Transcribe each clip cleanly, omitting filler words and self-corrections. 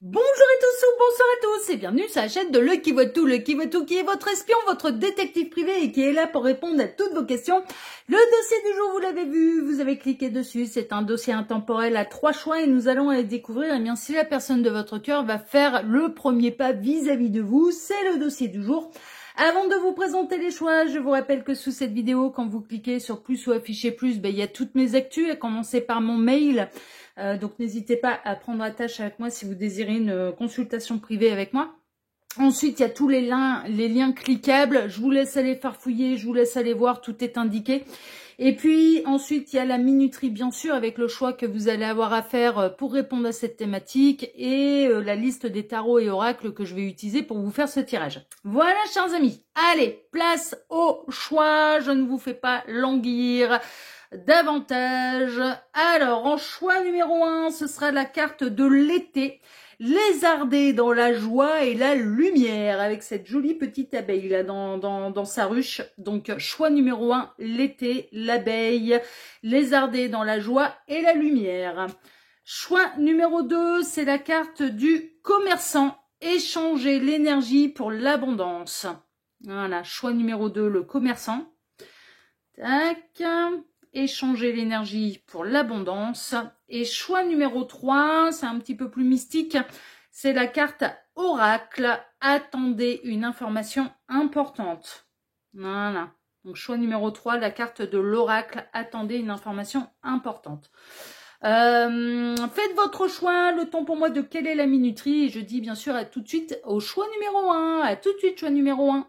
Bonjour à tous ou bonsoir à tous et bienvenue sur la chaîne de Lucky Voit Tout. Lucky Voit Tout qui est votre espion, votre détective privé et qui est là pour répondre à toutes vos questions. Le dossier du jour, vous l'avez vu, vous avez cliqué dessus, c'est un dossier intemporel à 3 choix et nous allons aller découvrir bien, si la personne de votre cœur va faire le premier pas vis-à-vis de vous. C'est le dossier du jour. Avant de vous présenter les choix, je vous rappelle que sous cette vidéo, quand vous cliquez sur plus ou afficher plus, il y a toutes mes actus, à commencer par mon mail. Donc n'hésitez pas à prendre attache avec moi si vous désirez une consultation privée avec moi. Ensuite, il y a tous les liens cliquables. Je vous laisse aller farfouiller, je vous laisse aller voir, tout est indiqué. Et puis ensuite, il y a la minuterie bien sûr avec le choix que vous allez avoir à faire pour répondre à cette thématique et la liste des tarots et oracles que je vais utiliser pour vous faire ce tirage. Voilà, chers amis. Allez, place au choix. Je ne vous fais pas languir davantage. Alors, en choix numéro 1, ce sera la carte de l'été. Lézarder dans la joie et la lumière avec cette jolie petite abeille là dans sa ruche. Donc choix numéro 1, l'été, l'abeille, lézarder dans la joie et la lumière. Choix numéro 2, c'est la carte du commerçant, échanger l'énergie pour l'abondance. Voilà, choix numéro 2, le commerçant. Tac. Échanger l'énergie pour l'abondance. Et choix numéro 3, c'est un petit peu plus mystique, c'est la carte oracle. Attendez une information importante. Voilà. Donc choix numéro 3, la carte de l'oracle. Attendez une information importante. Faites votre choix, le temps pour moi de quelle est la minuterie. Et je dis bien sûr à tout de suite au choix numéro 1. À tout de suite, choix numéro 1.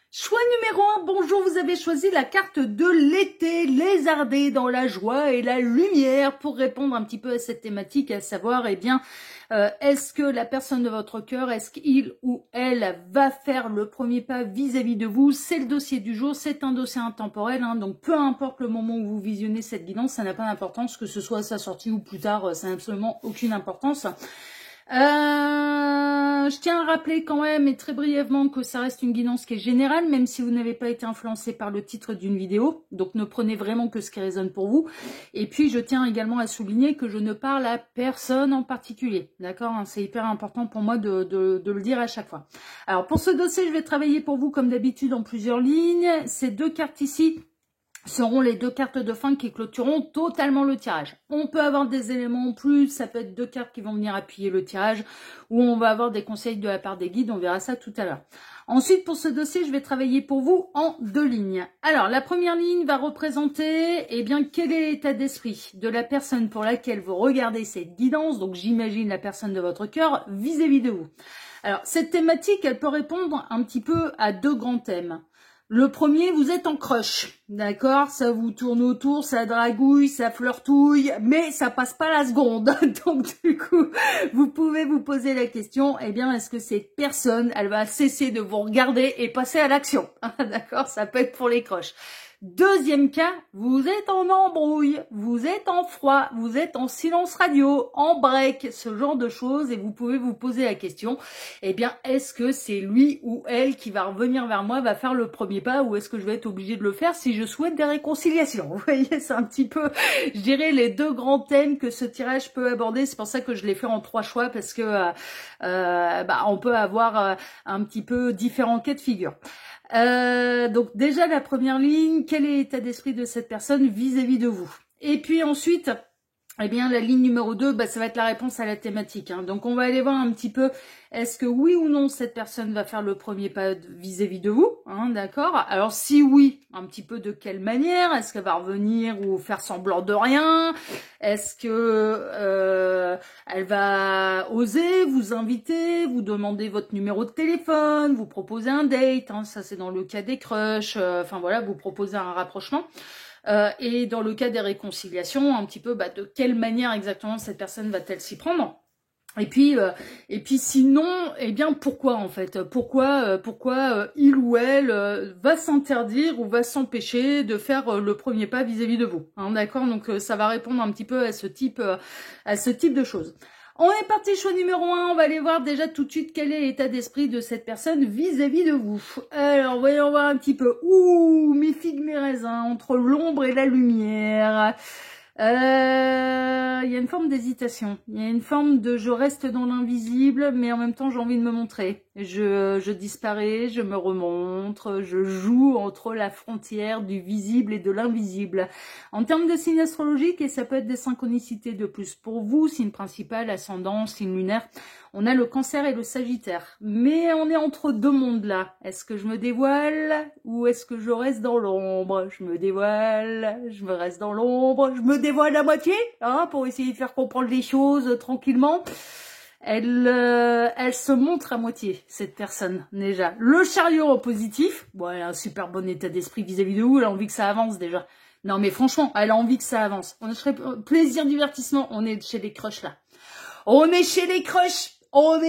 Choix numéro 1, bonjour, vous avez choisi la carte de l'été, lézarder dans la joie et la lumière pour répondre un petit peu à cette thématique, à savoir, eh bien, est-ce que la personne de votre cœur, est-ce qu'il ou elle va faire le premier pas vis-à-vis de vous? C'est le dossier du jour, c'est un dossier intemporel, hein, donc peu importe le moment où vous visionnez cette guidance, ça n'a pas d'importance, que ce soit à sa sortie ou plus tard, ça n'a absolument aucune importance. Je tiens à rappeler quand même et très brièvement que ça reste une guidance qui est générale, même si vous n'avez pas été influencé par le titre d'une vidéo. Donc ne prenez vraiment que ce qui résonne pour vous. Et puis je tiens également à souligner que je ne parle à personne en particulier. D'accord, hein, c'est hyper important pour moi de le dire à chaque fois. Alors pour ce dossier, je vais travailler pour vous comme d'habitude en plusieurs lignes. Ces deux cartes ici seront les deux cartes de fin qui clôtureront totalement le tirage. On peut avoir des éléments en plus, ça peut être deux cartes qui vont venir appuyer le tirage, ou on va avoir des conseils de la part des guides, on verra ça tout à l'heure. Ensuite, pour ce dossier, je vais travailler pour vous en 2 lignes. Alors, la première ligne va représenter, eh bien, quel est l'état d'esprit de la personne pour laquelle vous regardez cette guidance, donc j'imagine la personne de votre cœur, vis-à-vis de vous. Alors, cette thématique, elle peut répondre un petit peu à 2 grands thèmes. Le premier, vous êtes en crush, d'accord? Ça vous tourne autour, ça dragouille, ça flirtouille, mais ça passe pas la seconde. Donc du coup, vous pouvez vous poser la question, eh bien, est-ce que cette personne, elle va cesser de vous regarder et passer à l'action? D'accord? Ça peut être pour les crushs. Deuxième cas, vous êtes en embrouille, vous êtes en froid, vous êtes en silence radio, en break, ce genre de choses, et vous pouvez vous poser la question, eh bien, est-ce que c'est lui ou elle qui va revenir vers moi, va faire le premier pas, ou est-ce que je vais être obligée de le faire si je souhaite des réconciliations? Vous voyez, c'est un petit peu, je dirais, les 2 grands thèmes que ce tirage peut aborder. C'est pour ça que je l'ai fait en 3 choix, parce que on peut avoir un petit peu différents cas de figure. Donc déjà la première ligne, quel est l'état d'esprit de cette personne vis-à-vis de vous? Et puis ensuite, eh bien la ligne numéro 2, ça va être la réponse à la thématique. Hein. Donc on va aller voir un petit peu, est-ce que oui ou non cette personne va faire le premier pas vis-à-vis de vous, hein, d'accord? Alors si oui, un petit peu de quelle manière? Est-ce qu'elle va revenir ou faire semblant de rien? Est-ce que elle va oser vous inviter, vous demander votre numéro de téléphone, vous proposer un date, hein, ça c'est dans le cas des crushs, enfin voilà, vous proposer un rapprochement. Et dans le cas des réconciliations, un petit peu de quelle manière exactement cette personne va-t-elle s'y prendre? Et puis sinon, eh bien pourquoi en fait? Pourquoi il ou elle va s'interdire ou va s'empêcher de faire le premier pas vis-à-vis de vous, hein, d'accord? Donc ça va répondre un petit peu à ce type de choses. On est parti, choix numéro 1, on va aller voir déjà tout de suite quel est l'état d'esprit de cette personne vis-à-vis de vous. Alors, voyons voir un petit peu. Ouh, mes figues, mes raisins, entre l'ombre et la lumière. Il y a une forme d'hésitation. Il y a une forme de je reste dans l'invisible, mais en même temps j'ai envie de me montrer. Je disparais, je me remontre, je joue entre la frontière du visible et de l'invisible. En termes de signes astrologiques, et ça peut être des synchronicités de plus pour vous, signe principal, ascendant, signe lunaire, on a le Cancer et le Sagittaire. Mais on est entre deux mondes là. Est-ce que je me dévoile ou est-ce que je reste dans l'ombre? Je me dévoile, je me reste dans l'ombre, je me dévoile à moitié, hein, pour essayer de faire comprendre les choses tranquillement. Elle se montre à moitié, cette personne, déjà. Le Chariot en positif, bon, elle a un super bon état d'esprit vis-à-vis de vous, elle a envie que ça avance déjà. Non mais franchement, elle a envie que ça avance. On serait plaisir, divertissement, on est chez les crushs là. On est chez les crushs. Oh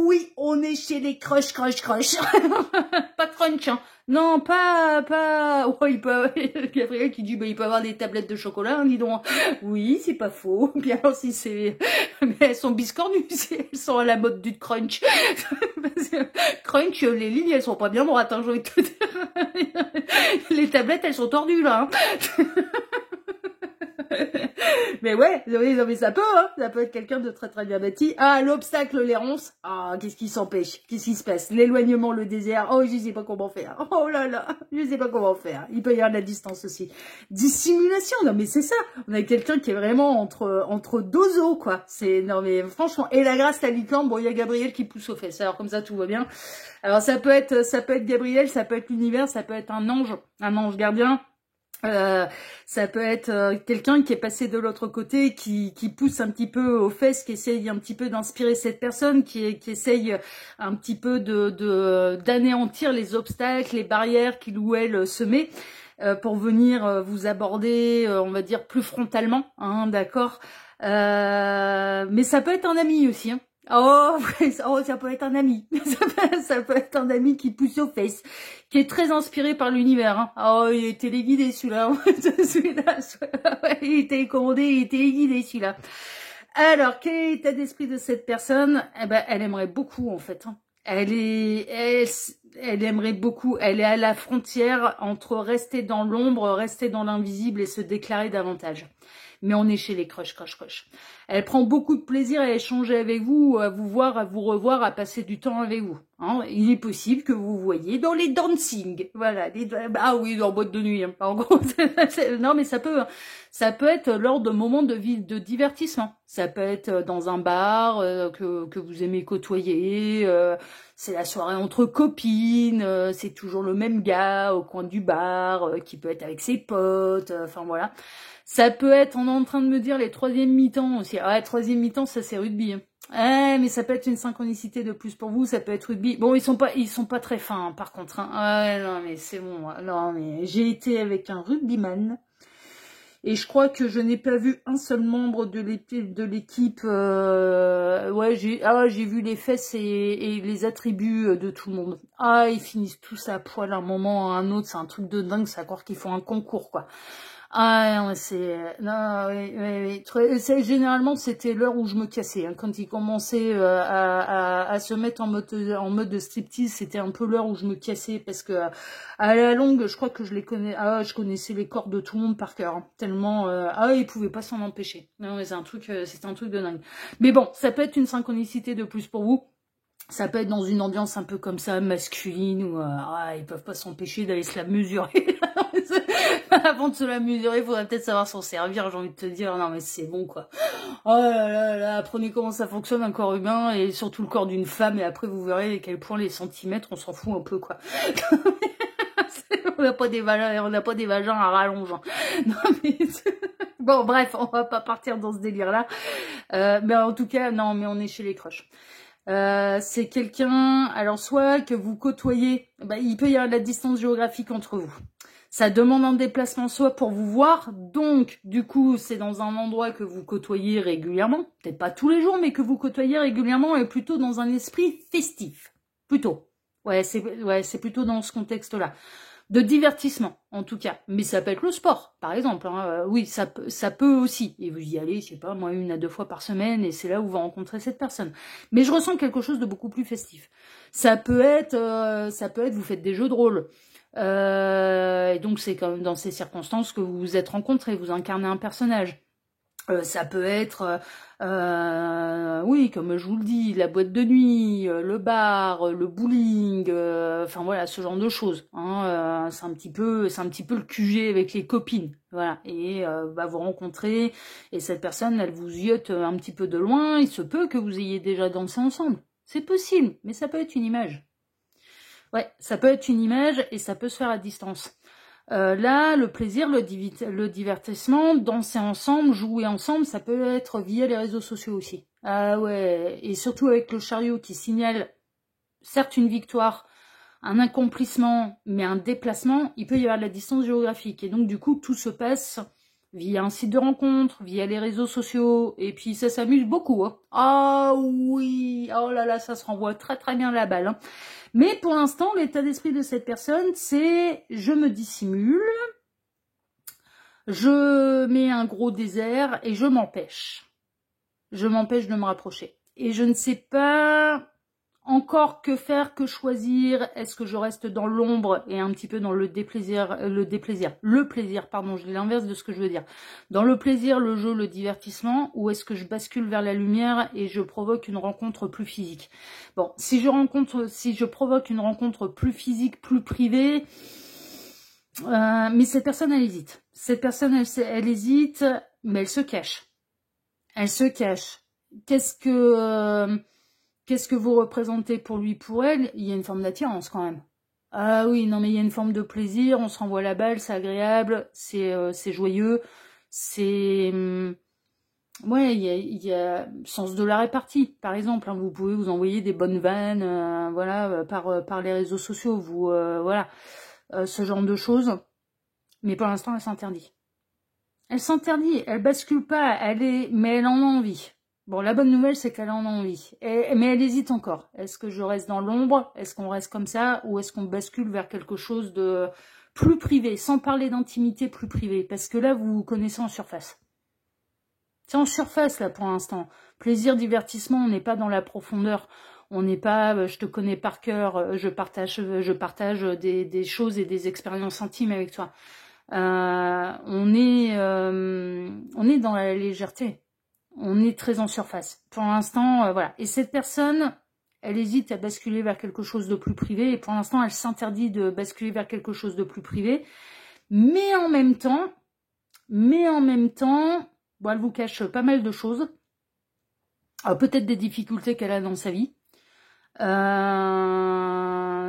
oui, on est chez les crush. Pas de crunch, hein. Non, oh, il peut, Gabriel qui dit, bah, il peut avoir des tablettes de chocolat, hein, dis donc. Oui, c'est pas faux. Bien alors, si c'est, mais elles sont biscornues, elles sont à la mode du crunch. Parce que crunch, les lignes, elles sont pas bien droites, hein, j'ai envie de te dire. Les tablettes, elles sont tordues, là, hein. Mais ouais, non, mais ça peut, hein, ça peut être quelqu'un de très très bien bâti. Ah, l'obstacle, les ronces. Ah, qu'est-ce qui s'empêche? Qu'est-ce qui se passe? L'éloignement, le désert. Oh, je sais pas comment faire. Oh là là, je sais pas comment faire. Il peut y avoir de la distance aussi. Dissimulation, non mais c'est ça. On a quelqu'un qui est vraiment entre deux eaux, quoi. C'est, non mais franchement. Et la grâce, la licorne, bon, il y a Gabriel qui pousse aux fesses. Alors comme ça, tout va bien. Alors ça peut être Gabriel, ça peut être l'univers, ça peut être un ange gardien. Ça peut être quelqu'un qui est passé de l'autre côté, qui pousse un petit peu aux fesses, qui essaye un petit peu d'inspirer cette personne, qui essaye un petit peu d'anéantir les obstacles, les barrières qu'il ou elle se met pour venir vous aborder, on va dire plus frontalement, hein, d'accord. Mais ça peut être un ami aussi, hein. Oh, ça peut être un ami. Ça peut être un ami qui pousse aux fesses, qui est très inspiré par l'univers. Hein. Oh, il est téléguidé celui-là. Ouais, il était commandé, il est téléguidé celui-là. Alors, quel est l'état d'esprit de cette personne? Eh ben, elle aimerait beaucoup en fait. Hein. Elle aimerait beaucoup. Elle est à la frontière entre rester dans l'ombre, rester dans l'invisible et se déclarer davantage. Mais on est chez les crush. Elle prend beaucoup de plaisir à échanger avec vous, à vous voir, à vous revoir, à passer du temps avec vous. Hein. Il est possible que vous voyez dans les dancing, voilà. Ah oui, dans boîte de nuit. Hein. En gros, non mais ça peut être lors de moments de divertissement. Ça peut être dans un bar que vous aimez côtoyer. C'est la soirée entre copines. C'est toujours le même gars au coin du bar qui peut être avec ses potes. Enfin voilà. Ça peut être, on est en train de me dire les troisième mi-temps aussi. Ah, troisième mi-temps, ça c'est rugby. Hein. Mais ça peut être une synchronicité de plus pour vous, ça peut être rugby. Bon, ils sont pas très fins, hein, par contre. Hein. Ah, non, mais c'est bon. Non, mais j'ai été avec un rugbyman. Et je crois que je n'ai pas vu un seul membre de l'équipe. Ouais, j'ai vu les fesses et les attributs de tout le monde. Ah, ils finissent tous à poil à un moment à un autre. C'est un truc de dingue, c'est à croire qu'ils font un concours, quoi. Ah non, généralement c'était l'heure où je me cassais. Hein. Quand ils commençaient à se mettre en mode de striptease, c'était un peu l'heure où je me cassais parce que à la longue, je crois que je les connais. Ah, je connaissais les corps de tout le monde par cœur, hein, tellement. Ils pouvaient pas s'en empêcher. Non, mais c'est un truc de dingue. Mais bon, ça peut être une synchronicité de plus pour vous. Ça peut être dans une ambiance un peu comme ça, masculine, où ils peuvent pas s'empêcher d'aller se la mesurer. Avant de se la mesurer, il faudrait peut-être savoir s'en servir, j'ai envie de te dire. Non mais c'est bon quoi. Oh là là, apprenez comment ça fonctionne un corps humain, et surtout le corps d'une femme, et après vous verrez à quel point les centimètres, on s'en fout un peu quoi. On n'a pas des vagins à rallonge. Hein. Non mais... Bon bref, on va pas partir dans ce délire-là. Mais en tout cas, non, mais on est chez les crushs. C'est quelqu'un, alors soit que vous côtoyez, il peut y avoir de la distance géographique entre vous. Ça demande un déplacement soit pour vous voir, donc du coup c'est dans un endroit que vous côtoyez régulièrement, peut-être pas tous les jours, mais que vous côtoyez régulièrement et plutôt dans un esprit festif. Plutôt. Ouais, c'est plutôt dans ce contexte-là. De divertissement, en tout cas. Mais ça peut être le sport, par exemple. Hein. Oui, ça peut aussi. Et vous y allez, je sais pas, moi, 1 à 2 fois par semaine, et c'est là où vous rencontrez cette personne. Mais je ressens quelque chose de beaucoup plus festif. Ça peut être, vous faites des jeux de rôle. Et donc c'est comme dans ces circonstances que vous vous êtes rencontrés, vous incarnez un personnage. Ça peut être, oui, comme je vous le dis, la boîte de nuit, le bar, le bowling, enfin voilà, ce genre de choses. Hein, c'est un petit peu le QG avec les copines, voilà. Et vous rencontrez, et cette personne, elle vous ziote un petit peu de loin. Il se peut que vous ayez déjà dansé ensemble. C'est possible, mais ça peut être une image. Ouais, ça peut être une image et ça peut se faire à distance. Là, le plaisir, le divertissement, danser ensemble, jouer ensemble, ça peut être via les réseaux sociaux aussi. Ah ouais, et surtout avec le chariot qui signale certes une victoire, un accomplissement, mais un déplacement, il peut y avoir de la distance géographique. Et donc du coup, tout se passe via un site de rencontre, via les réseaux sociaux, et puis ça s'amuse beaucoup. Hein. Ah oui, oh là là, ça se renvoie très très bien la balle. Hein. Mais pour l'instant, l'état d'esprit de cette personne, c'est je me dissimule, je mets un gros désert et je m'empêche. Je m'empêche de me rapprocher. Et je ne sais pas encore que faire, que choisir. Est-ce que je reste dans l'ombre et un petit peu dans le plaisir, pardon, je dis l'inverse de ce que je veux dire. Dans le plaisir, le jeu, le divertissement, ou est-ce que je bascule vers la lumière et je provoque une rencontre plus physique? Bon, si je provoque une rencontre plus physique, plus privée, mais cette personne, elle hésite. Cette personne, elle hésite, mais elle se cache. Elle se cache. Qu'est-ce que vous représentez pour lui, pour elle? Il y a une forme d'attirance quand même. Ah oui, non mais il y a une forme de plaisir, on se renvoie la balle, c'est agréable, c'est joyeux, c'est... ouais, il y a sens de la répartie, par exemple. Hein, vous pouvez vous envoyer des bonnes vannes, voilà, par les réseaux sociaux, vous, voilà, ce genre de choses. Mais pour l'instant, elle s'interdit. Elle s'interdit, elle bascule pas, mais elle en a envie. Bon, la bonne nouvelle, c'est qu'elle en a envie. Mais elle hésite encore. Est-ce que je reste dans l'ombre? Est-ce qu'on reste comme ça? Ou est-ce qu'on bascule vers quelque chose de plus privé, sans parler d'intimité, plus privé? Parce que là, vous vous connaissez en surface. C'est en surface, là, pour l'instant. Plaisir, divertissement, on n'est pas dans la profondeur. On n'est pas, je te connais par cœur, je partage des choses et des expériences intimes avec toi. On est dans la légèreté. On est très en surface. Pour l'instant, voilà. Et cette personne, elle hésite à basculer vers quelque chose de plus privé. Et pour l'instant, elle s'interdit de basculer vers quelque chose de plus privé. Mais en même temps, bon, elle vous cache pas mal de choses. Peut-être des difficultés qu'elle a dans sa vie.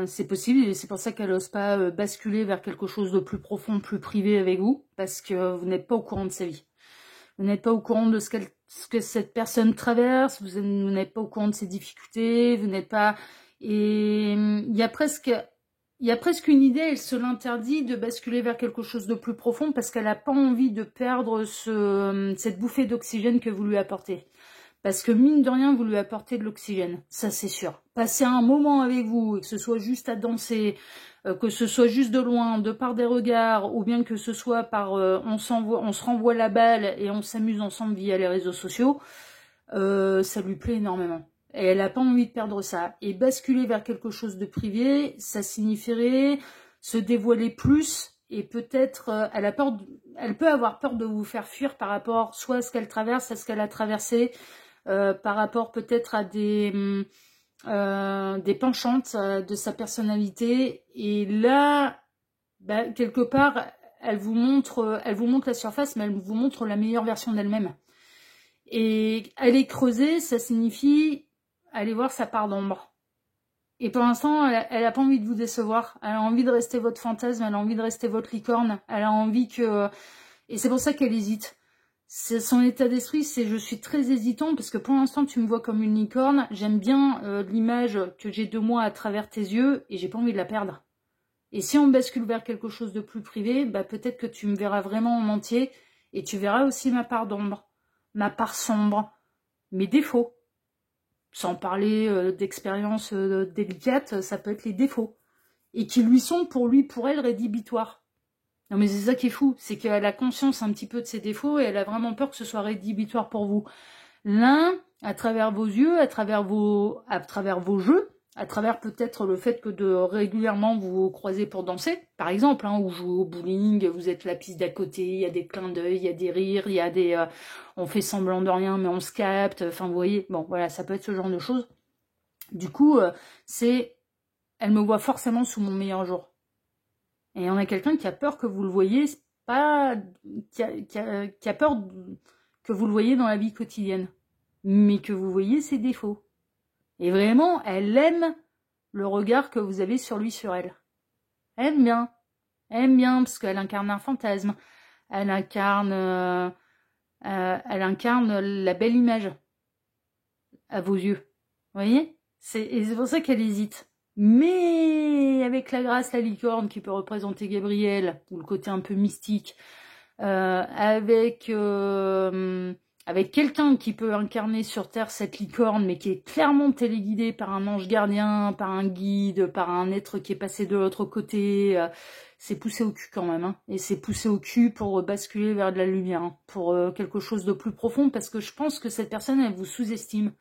C'est possible, et c'est pour ça qu'elle n'ose pas basculer vers quelque chose de plus profond, plus privé avec vous, parce que vous n'êtes pas au courant de sa vie. Vous n'êtes pas au courant de ce que cette personne traverse, vous n'êtes pas au courant de ses difficultés, vous n'êtes pas... Et il y a presque une idée, elle se l'interdit de basculer vers quelque chose de plus profond parce qu'elle n'a pas envie de perdre cette bouffée d'oxygène que vous lui apportez. Parce que mine de rien, vous lui apportez de l'oxygène, ça c'est sûr. Passer un moment avec vous, et que ce soit juste à danser, que ce soit juste de loin, de par des regards, ou bien que ce soit par on se renvoie la balle et on s'amuse ensemble via les réseaux sociaux, ça lui plaît énormément. Et elle n'a pas envie de perdre ça. Et basculer vers quelque chose de privé, ça signifierait se dévoiler plus, et peut-être, elle peut avoir peur de vous faire fuir par rapport soit à ce qu'elle traverse, à ce qu'elle a traversé, par rapport peut-être à des penchantes de sa personnalité. Et là, quelque part, elle vous montre la surface, mais elle vous montre la meilleure version d'elle-même. Et aller creuser, ça signifie aller voir sa part d'ombre. Et pour l'instant, elle a pas envie de vous décevoir. Elle a envie de rester votre fantasme, elle a envie de rester votre licorne. Elle a envie que... Et c'est pour ça qu'elle hésite. Son état d'esprit, c'est je suis très hésitant parce que pour l'instant tu me vois comme une licorne, j'aime bien l'image que j'ai de moi à travers tes yeux et j'ai pas envie de la perdre. Et si on bascule vers quelque chose de plus privé, peut-être que tu me verras vraiment en entier et tu verras aussi ma part d'ombre, ma part sombre, mes défauts. Sans parler d'expériences délicates, ça peut être les défauts. Et qui lui sont pour elle rédhibitoires. Non mais c'est ça qui est fou, c'est qu'elle a conscience un petit peu de ses défauts et elle a vraiment peur que ce soit rédhibitoire pour vous. L'un, à travers vos yeux, à travers vos jeux, À travers peut-être le fait que de régulièrement vous croisez pour danser, par exemple, hein, ou jouer au bowling, vous êtes la piste d'à côté, il y a des clins d'œil, il y a des rires, il y a des... on fait semblant de rien, mais on se capte, enfin vous voyez, bon voilà, ça peut être ce genre de choses. Du coup, c'est... Elle me voit forcément sous mon meilleur jour. Et on a quelqu'un qui a peur que vous le voyez, pas... qui a peur que vous le voyez dans la vie quotidienne, mais que vous voyez ses défauts. Et vraiment, elle aime le regard que vous avez sur lui, sur elle. Elle aime bien, parce qu'elle incarne un fantasme. Elle incarne la belle image à vos yeux. Vous voyez? Et c'est pour ça qu'elle hésite. Mais avec la grâce, la licorne qui peut représenter Gabriel, ou le côté un peu mystique, avec quelqu'un qui peut incarner sur Terre cette licorne, mais qui est clairement téléguidé par un ange gardien, par un guide, par un être qui est passé de l'autre côté, c'est poussé au cul quand même, hein. Et c'est poussé au cul pour basculer vers de la lumière, hein, pour quelque chose de plus profond, parce que je pense que cette personne, elle vous sous-estime.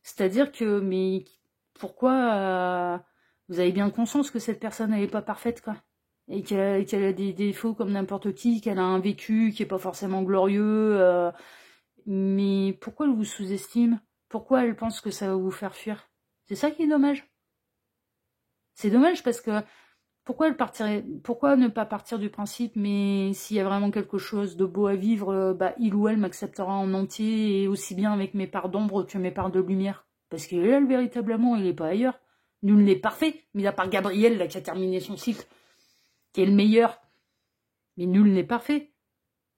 C'est-à-dire que, mais pourquoi vous avez bien conscience que cette personne, elle n'est pas parfaite, quoi. Et qu'elle a des défauts comme n'importe qui, qu'elle a un vécu qui est pas forcément glorieux, mais pourquoi elle vous sous-estime? Pourquoi elle pense que ça va vous faire fuir? C'est ça qui est dommage. C'est dommage parce que pourquoi ne pas partir du principe, mais s'il y a vraiment quelque chose de beau à vivre, il ou elle m'acceptera en entier, et aussi bien avec mes parts d'ombre que mes parts de lumière. Parce qu'il est là, véritablement, il n'est pas ailleurs. Nul n'est parfait, mis à part Gabriel, là, qui a terminé son cycle, qui est le meilleur. Mais nul n'est parfait.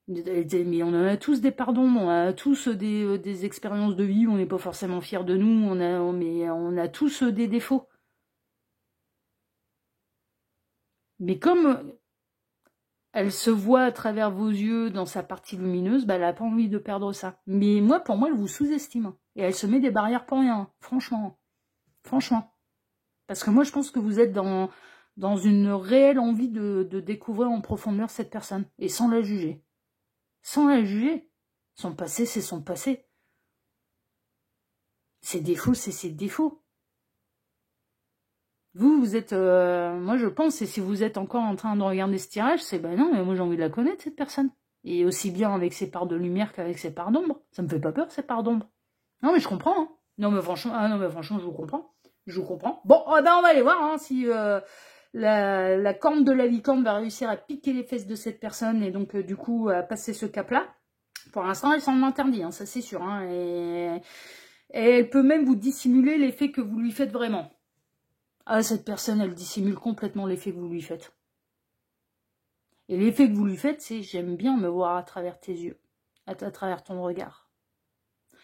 Mais on en a tous des pardons, on a tous des expériences de vie où on n'est pas forcément fiers de nous, mais on a tous des défauts. Mais comme elle se voit à travers vos yeux dans sa partie lumineuse, elle n'a pas envie de perdre ça. Mais pour moi, elle vous sous-estime. Et elle se met des barrières pour rien, franchement. Franchement. Parce que moi, je pense que vous êtes dans une réelle envie de découvrir en profondeur cette personne, et sans la juger. Sans la juger. Son passé, c'est son passé. Ses défauts, c'est ses défauts. Vous êtes... moi, je pense, et si vous êtes encore en train de regarder ce tirage, c'est non, mais moi, j'ai envie de la connaître, cette personne. Et aussi bien avec ses parts de lumière qu'avec ses parts d'ombre. Ça me fait pas peur, ces parts d'ombre. Non, mais je comprends, hein. Non, mais franchement, je vous comprends. Je vous comprends. Bon, on va aller voir, hein, si la corne de la licorne va réussir à piquer les fesses de cette personne, et donc, du coup, à passer ce cap-là. Pour l'instant, elle s'en interdit, hein, ça c'est sûr. Hein, et elle peut même vous dissimuler l'effet que vous lui faites vraiment. Ah, cette personne, elle dissimule complètement l'effet que vous lui faites. Et l'effet que vous lui faites, c'est « j'aime bien me voir à travers tes yeux, à travers ton regard ».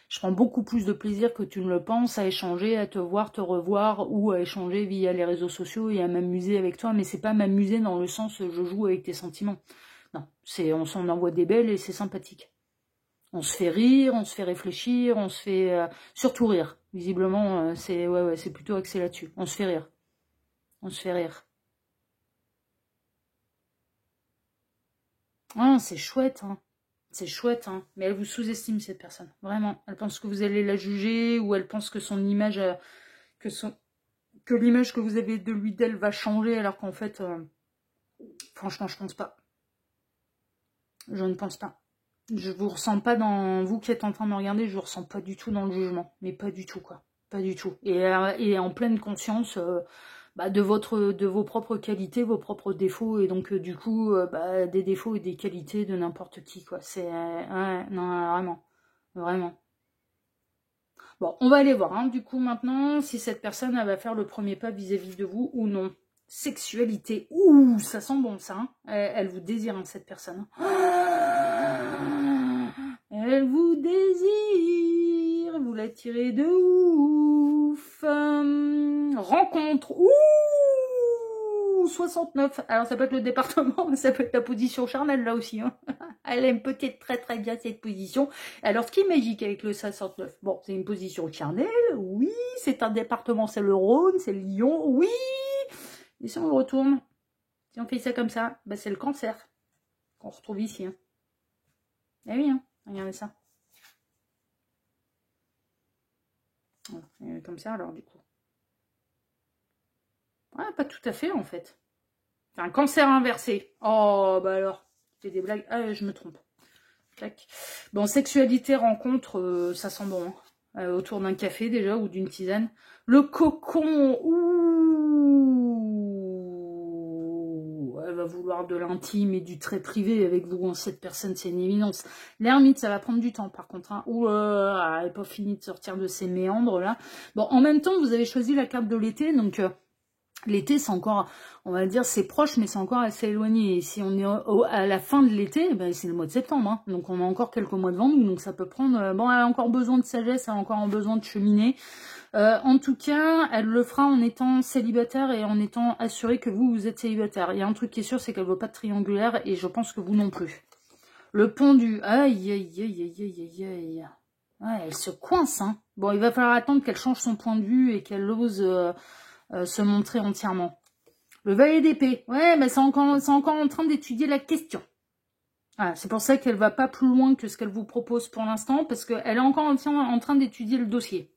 Je prends beaucoup plus de plaisir que tu ne le penses à échanger, à te voir, te revoir, ou à échanger via les réseaux sociaux et à m'amuser avec toi. Mais c'est pas m'amuser dans le sens « je joue avec tes sentiments ». Non, on s'en envoie des belles et c'est sympathique. On se fait rire, on se fait réfléchir, on se fait... surtout rire. Visiblement, c'est plutôt axé là-dessus. On se fait rire. On se fait rire. Ah, c'est chouette, hein. C'est chouette, hein. Mais elle vous sous-estime, cette personne. Vraiment. Elle pense que vous allez la juger, ou elle pense que son image... que l'image que vous avez de lui, d'elle, va changer, alors qu'en fait... franchement, je pense pas. Je ne pense pas. Je vous ressens pas dans... Vous qui êtes en train de me regarder, je vous ressens pas du tout dans le jugement. Mais pas du tout, quoi. Pas du tout. Et en pleine conscience de vos propres qualités, vos propres défauts. Et donc, du coup, des défauts et des qualités de n'importe qui, quoi. C'est... non, vraiment. Vraiment. Bon, on va aller voir, hein, du coup, maintenant, si cette personne, elle va faire le premier pas vis-à-vis de vous ou non. Sexualité. Ouh, ça sent bon, ça. Hein. Elle vous désire, hein, cette personne. Elle vous désire. Vous l'attirez de ouf. Rencontre. Ouh, 69. Alors, ça peut être le département, mais ça peut être la position charnelle, là aussi. Hein. Elle aime peut-être très très bien cette position. Alors, ce qui est magique avec le 69, bon, c'est une position charnelle, oui. C'est un département, c'est le Rhône, c'est le Lyon, oui. Et si on le retourne, si on fait ça comme ça, c'est le Cancer qu'on retrouve ici. Hein. Eh oui, hein, regardez ça. Voilà, comme ça, alors, du coup. Ouais, pas tout à fait, en fait. C'est un cancer inversé. Oh, bah alors, c'est des blagues. Ah, je me trompe. Tac. Bon, sexualité, rencontre, ça sent bon. Hein. Autour d'un café, déjà, ou d'une tisane. Le cocon, ouh, elle va vouloir de l'intime et du très privé avec vous. Hein. Cette personne, c'est une évidence. L'ermite, ça va prendre du temps, par contre. Hein. Ouh, elle n'est pas finie de sortir de ces méandres, là. Bon, en même temps, vous avez choisi la carte de l'été, donc... l'été, c'est encore, on va dire, c'est proche, mais c'est encore assez éloigné. Et si on est à la fin de l'été, ben, c'est le mois de septembre. Hein. Donc, on a encore quelques mois devant nous. Donc, ça peut prendre... bon, elle a encore besoin de sagesse, elle a encore besoin de cheminer. En tout cas, elle le fera en étant célibataire et en étant assurée que vous êtes célibataire. Il y a un truc qui est sûr, c'est qu'elle ne veut pas de triangulaire et je pense que vous non plus. Le pendu. Aïe, aïe, aïe, aïe, aïe, aïe, aïe. Ouais, elle se coince. Hein. Bon, il va falloir attendre qu'elle change son point de vue et qu'elle ose... se montrer entièrement. Le valet d'épée, ouais, mais c'est encore en train d'étudier la question. Voilà, c'est pour ça qu'elle va pas plus loin que ce qu'elle vous propose pour l'instant, parce qu'elle est encore en train d'étudier le dossier.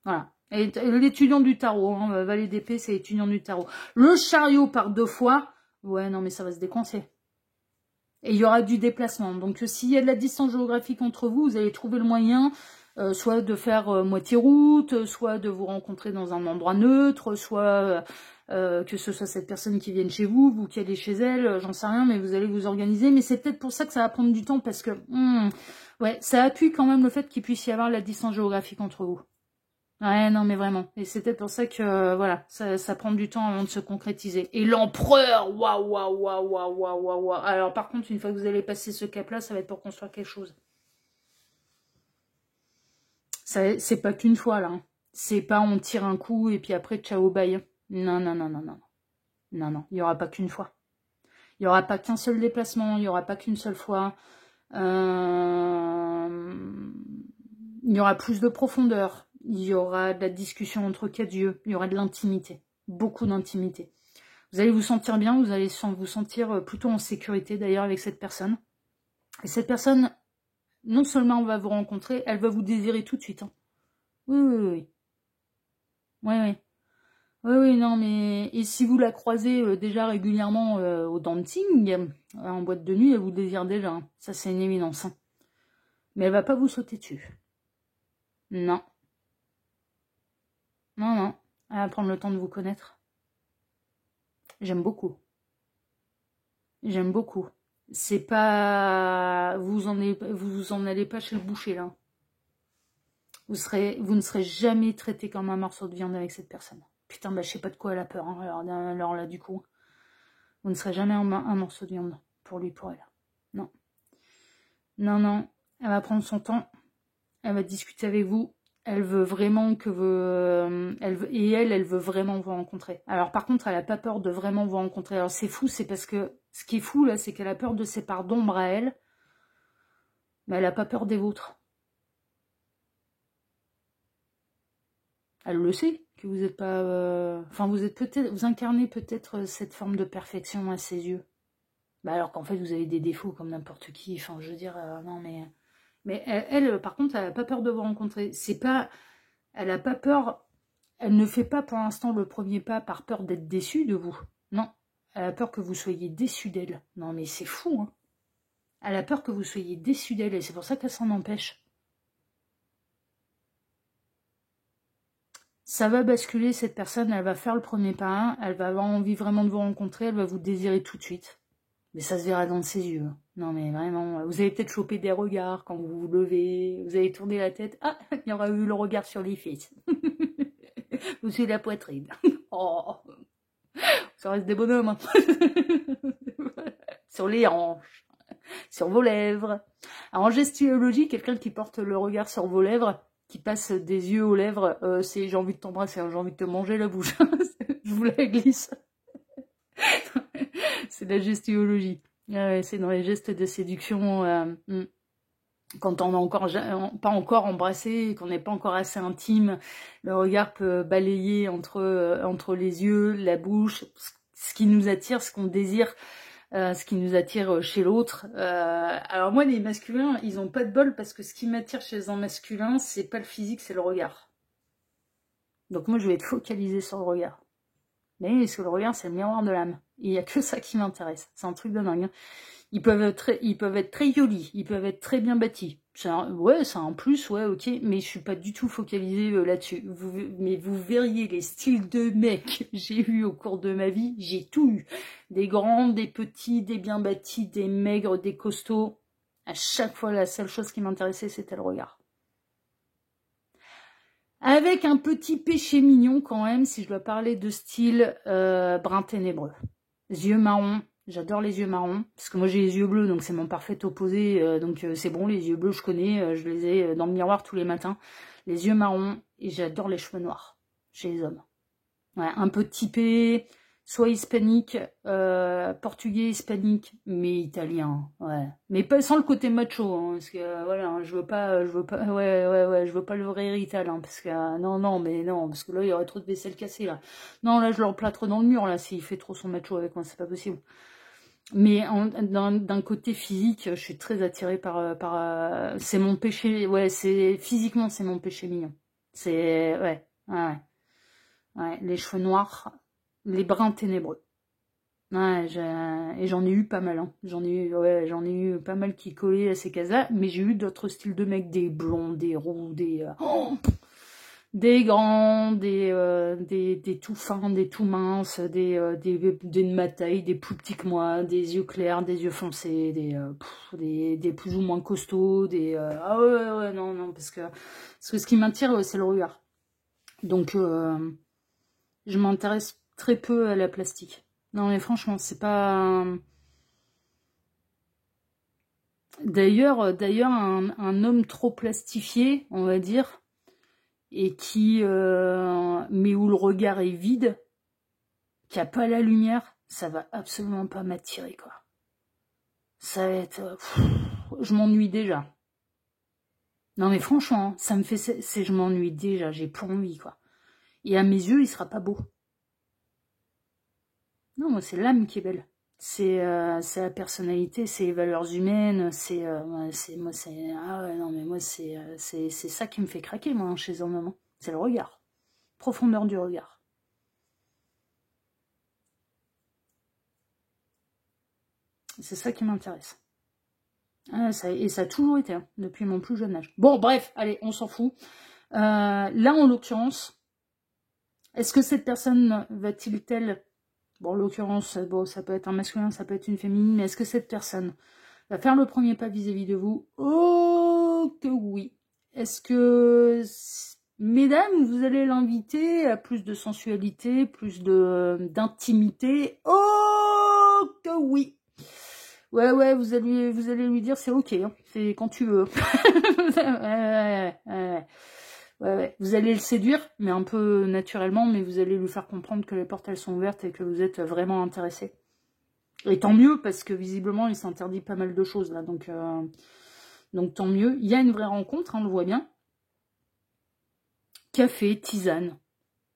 Voilà. Et l'étudiant du tarot, hein, valet d'épée, c'est l'étudiant du tarot. Le chariot par 2 fois, ouais, non, mais ça va se décoincer. Et il y aura du déplacement. Donc, s'il y a de la distance géographique entre vous, vous allez trouver le moyen... soit de faire moitié route, soit de vous rencontrer dans un endroit neutre, soit que ce soit cette personne qui vienne chez vous, vous qui allez chez elle, j'en sais rien, mais vous allez vous organiser. Mais c'est peut-être pour ça que ça va prendre du temps, parce que ouais, ça appuie quand même le fait qu'il puisse y avoir la distance géographique entre vous. Ouais, non, mais vraiment. Et c'est peut-être pour ça que, voilà, ça prend du temps avant de se concrétiser. Et l'empereur, waouh, waouh, waouh, waouh, waouh, waouh, waouh. Alors, par contre, une fois que vous allez passer ce cap-là, ça va être pour construire quelque chose. C'est pas qu'une fois, là. Hein. C'est pas on tire un coup et puis après, ciao, bye. Non, non, non, non, non. Non, non, il n'y aura pas qu'une fois. Il n'y aura pas qu'un seul déplacement, il n'y aura pas qu'une seule fois. Il y aura plus de profondeur. Il y aura de la discussion entre 4 yeux. Il y aura de l'intimité. Beaucoup d'intimité. Vous allez vous sentir bien, vous allez vous sentir plutôt en sécurité, d'ailleurs, avec cette personne. Et cette personne, non seulement on va vous rencontrer, elle va vous désirer tout de suite. Hein. Oui, oui, oui. Oui, oui. Oui, oui, non, mais... Et si vous la croisez déjà régulièrement au dancing, en boîte de nuit, elle vous désire déjà. Hein. Ça, c'est une évidence. Hein. Mais elle va pas vous sauter dessus. Non. Non, non. Elle va prendre le temps de vous connaître. J'aime beaucoup. J'aime beaucoup. C'est pas... vous en allez pas chez le boucher, là. Vous ne serez jamais traité comme un morceau de viande avec cette personne. Putain, bah, je sais pas de quoi elle a peur. Hein. Alors là, du coup, vous ne serez jamais un morceau de viande pour lui, pour elle. Non. Non, non. Elle va prendre son temps. Elle va discuter avec vous. Elle veut vraiment que vous... elle veut vraiment vous rencontrer. Alors, par contre, elle n'a pas peur de vraiment vous rencontrer. Alors, c'est fou, c'est parce que... Ce qui est fou, là, c'est qu'elle a peur de ses parts d'ombre à elle. Mais elle n'a pas peur des vôtres. Elle le sait que vous n'êtes pas... Enfin, vous incarnez peut-être cette forme de perfection à ses yeux. Bah alors qu'en fait, vous avez des défauts comme n'importe qui. Enfin, je veux dire, non, mais... Mais elle, par contre, elle n'a pas peur de vous rencontrer. C'est pas... Elle n'a pas peur... Elle ne fait pas pour l'instant le premier pas par peur d'être déçue de vous. Non. Elle a peur que vous soyez déçu d'elle. Non, mais c'est fou, hein. Elle a peur que vous soyez déçu d'elle et c'est pour ça qu'elle s'en empêche. Ça va basculer, cette personne, elle va faire le premier pas, elle va avoir envie vraiment de vous rencontrer, elle va vous désirer tout de suite. Mais ça se verra dans ses yeux. Non mais vraiment, vous allez peut-être choper des regards quand vous vous levez, vous allez tourner la tête, ah, il y aura eu le regard sur les fesses. Ou sur la poitrine. Oh, ça reste des bonhommes. Hein. Sur les hanches, sur vos lèvres. Alors, en gestuologie, quelqu'un qui porte le regard sur vos lèvres, qui passe des yeux aux lèvres, c'est j'ai envie de t'embrasser, hein, j'ai envie de te manger la bouche. Je vous la glisse. C'est de la gestuologie. C'est dans les gestes de séduction. Quand on n'a pas encore embrassé, qu'on n'est pas encore assez intime, le regard peut balayer entre les yeux, la bouche, ce qui nous attire, ce qu'on désire. Ce qui nous attire chez l'autre. Alors moi, les masculins, ils ont pas de bol parce que ce qui m'attire chez un masculin, c'est pas le physique, c'est le regard. Donc moi, je vais être focalisée sur le regard. Mais parce que le regard, c'est le miroir de l'âme. Il n'y a que ça qui m'intéresse. C'est un truc de dingue. Ils peuvent être très jolis, ils peuvent être très bien bâtis. Ouais, c'est un plus, ouais, ok, mais je suis pas du tout focalisée là-dessus. Mais vous verriez les styles de mecs que j'ai eu au cours de ma vie, j'ai tout eu. Des grands, des petits, des bien bâtis, des maigres, des costauds. À chaque fois, la seule chose qui m'intéressait, c'était le regard. Avec un petit péché mignon quand même, si je dois parler de style brun ténébreux. Yeux marrons. J'adore les yeux marrons, parce que moi j'ai les yeux bleus, donc c'est mon parfait opposé, donc c'est bon, les yeux bleus je connais, je les ai dans le miroir tous les matins. Les yeux marrons, et j'adore les cheveux noirs, chez les hommes. Ouais, un peu typé, soit hispanique, portugais hispanique, mais italien, ouais. Mais pas sans le côté macho, hein, parce que voilà, hein, je veux pas, ouais, je veux pas le vrai rital, hein, parce que non, parce que là il y aurait trop de vaisselle cassée là. Non, là je le replâtre dans le mur là, s'il fait trop son macho avec moi, c'est pas possible. Mais d'un côté physique, je suis très attirée par c'est mon péché, ouais, physiquement c'est mon péché mignon. C'est, ouais, les cheveux noirs, les bruns ténébreux. Ouais, et j'en ai eu pas mal, hein. J'en ai eu pas mal qui collaient à ces cases-là, mais j'ai eu d'autres styles de mecs, des blonds, des roux, des grands, des tout fins, des tout minces, des de ma taille, des plus petits que moi, des yeux clairs, des yeux foncés, des plus ou moins costauds, ah ouais, non, parce que ce qui m'attire, c'est le regard. Donc, je m'intéresse très peu à la plastique. Non, mais franchement, c'est pas... D'ailleurs, un homme trop plastifié, on va dire, et qui mais où le regard est vide, qui a pas la lumière, ça va absolument pas m'attirer, quoi. Ça va être je m'ennuie déjà. Non mais franchement, ça me fait je m'ennuie déjà, j'ai pas envie, quoi. Et à mes yeux, il sera pas beau. Non, moi c'est l'âme qui est belle. C'est la personnalité, c'est les valeurs humaines, c'est ah ouais, non mais moi c'est ça qui me fait craquer, moi, chez un homme. C'est le regard. Profondeur du regard. C'est ça qui m'intéresse. Ah, et ça a toujours été, hein, depuis mon plus jeune âge. Bon, bref, allez, on s'en fout. Là, en l'occurrence, est-ce que cette personne va-t-il, bon, en l'occurrence, bon, ça peut être un masculin, ça peut être une féminine, mais est-ce que cette personne va faire le premier pas vis-à-vis de vous? Oh, que oui. Est-ce que, mesdames, vous allez l'inviter à plus de sensualité, plus d'intimité? Oh, que oui. Ouais, vous allez lui dire c'est ok, hein, c'est quand tu veux. Ouais. Vous allez le séduire, mais un peu naturellement, mais vous allez lui faire comprendre que les portes elles sont ouvertes et que vous êtes vraiment intéressé. Et tant mieux, parce que visiblement il s'interdit pas mal de choses là, donc tant mieux. Il y a une vraie rencontre, hein, on le voit bien. Café, tisane,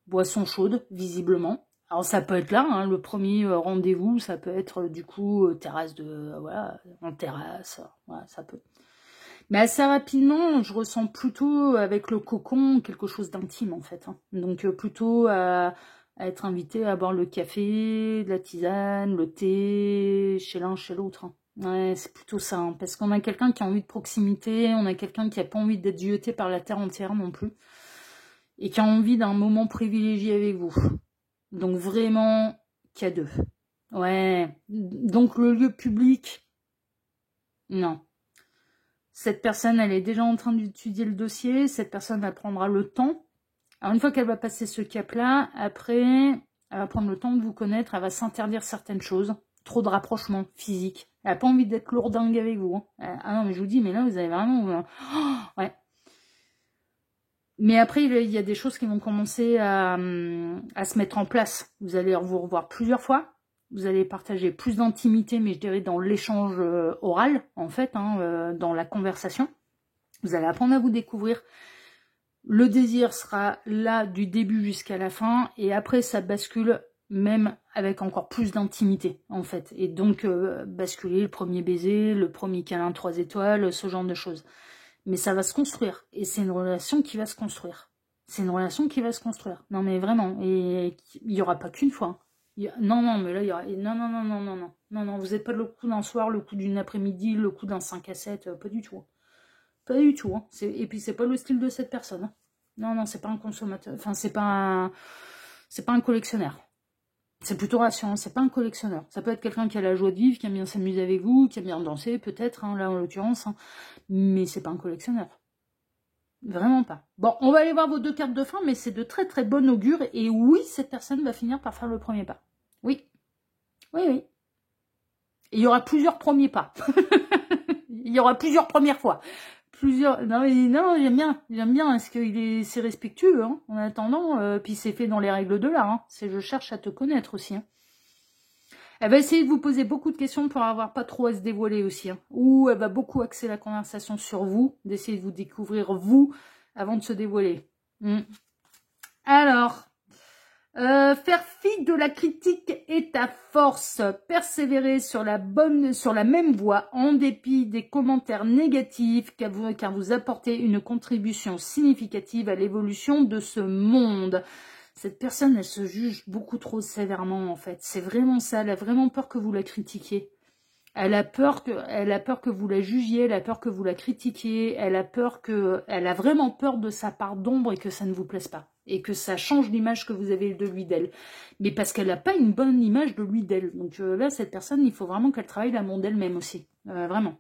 boisson chaude, visiblement. Alors ça peut être là, hein, le premier rendez-vous, ça peut être du coup terrasse en terrasse, voilà, ça peut. Mais assez rapidement, je ressens plutôt avec le cocon quelque chose d'intime en fait. Hein. Donc plutôt à être invité à boire le café, de la tisane, le thé, chez l'un, chez l'autre. Hein. Ouais, c'est plutôt ça, hein, parce qu'on a quelqu'un qui a envie de proximité, on a quelqu'un qui n'a pas envie d'être jeté par la terre entière non plus, et qui a envie d'un moment privilégié avec vous. Donc vraiment, qu'à deux. Ouais. Donc le lieu public, non. Cette personne, elle est déjà en train d'étudier le dossier. Cette personne, elle prendra le temps. Alors une fois qu'elle va passer ce cap-là, après, elle va prendre le temps de vous connaître. Elle va s'interdire certaines choses. Trop de rapprochement physique. Elle n'a pas envie d'être lourdingue avec vous. Hein. Ah non, mais je vous dis, mais là, vous avez vraiment... ouais. Mais après, il y a des choses qui vont commencer à se mettre en place. Vous allez vous revoir plusieurs fois. Vous allez partager plus d'intimité, mais je dirais dans l'échange oral, en fait, hein, dans la conversation. Vous allez apprendre à vous découvrir. Le désir sera là du début jusqu'à la fin. Et après, ça bascule même avec encore plus d'intimité, en fait. Et donc, basculer le premier baiser, le premier câlin 3 étoiles, ce genre de choses. Mais ça va se construire. Et c'est une relation qui va se construire. C'est une relation qui va se construire. Non, mais vraiment. Et il n'y aura pas qu'une fois. Non, non, mais là, il y aura... Non, non, non, non, non, non. Non, non, vous n'êtes pas le coup d'un soir, le coup d'une après-midi, le coup d'un 5 à 7. Pas du tout. Pas du tout. Hein. Et puis, c'est pas le style de cette personne. Hein. Non, non, c'est pas un consommateur. Enfin, c'est pas un collectionneur. C'est plutôt rassurant, c'est pas un collectionneur. Ça peut être quelqu'un qui a la joie de vivre, qui aime bien s'amuser avec vous, qui aime bien danser, peut-être, hein, là en l'occurrence. Hein. Mais c'est pas un collectionneur. Vraiment pas. Bon, on va aller voir vos 2 cartes de fin, mais c'est de très très bon augure. Et oui, cette personne va finir par faire le premier pas. Oui. Oui, oui. Et il y aura plusieurs premiers pas. Il y aura plusieurs premières fois. Non, non, j'aime bien, parce qu'il c'est respectueux, hein, en attendant, puis c'est fait dans les règles de l'art, hein, c'est je cherche à te connaître aussi, hein. Elle va essayer de vous poser beaucoup de questions pour avoir pas trop à se dévoiler aussi, hein, ou elle va beaucoup axer la conversation sur vous, d'essayer de vous découvrir vous, avant de se dévoiler. Alors... faire fi de la critique est ta force. Persévérer sur la même voie en dépit des commentaires négatifs car vous apportez une contribution significative à l'évolution de ce monde. Cette personne, elle se juge beaucoup trop sévèrement en fait. C'est vraiment ça. Elle a vraiment peur que vous la critiquiez. Elle a peur que vous la jugiez, elle a peur que vous la critiquiez, elle a vraiment peur de sa part d'ombre et que ça ne vous plaise pas. Et que ça change l'image que vous avez de lui d'elle. Mais parce qu'elle n'a pas une bonne image de lui d'elle. Donc là, cette personne, il faut vraiment qu'elle travaille l'amour d'elle-même aussi. Vraiment.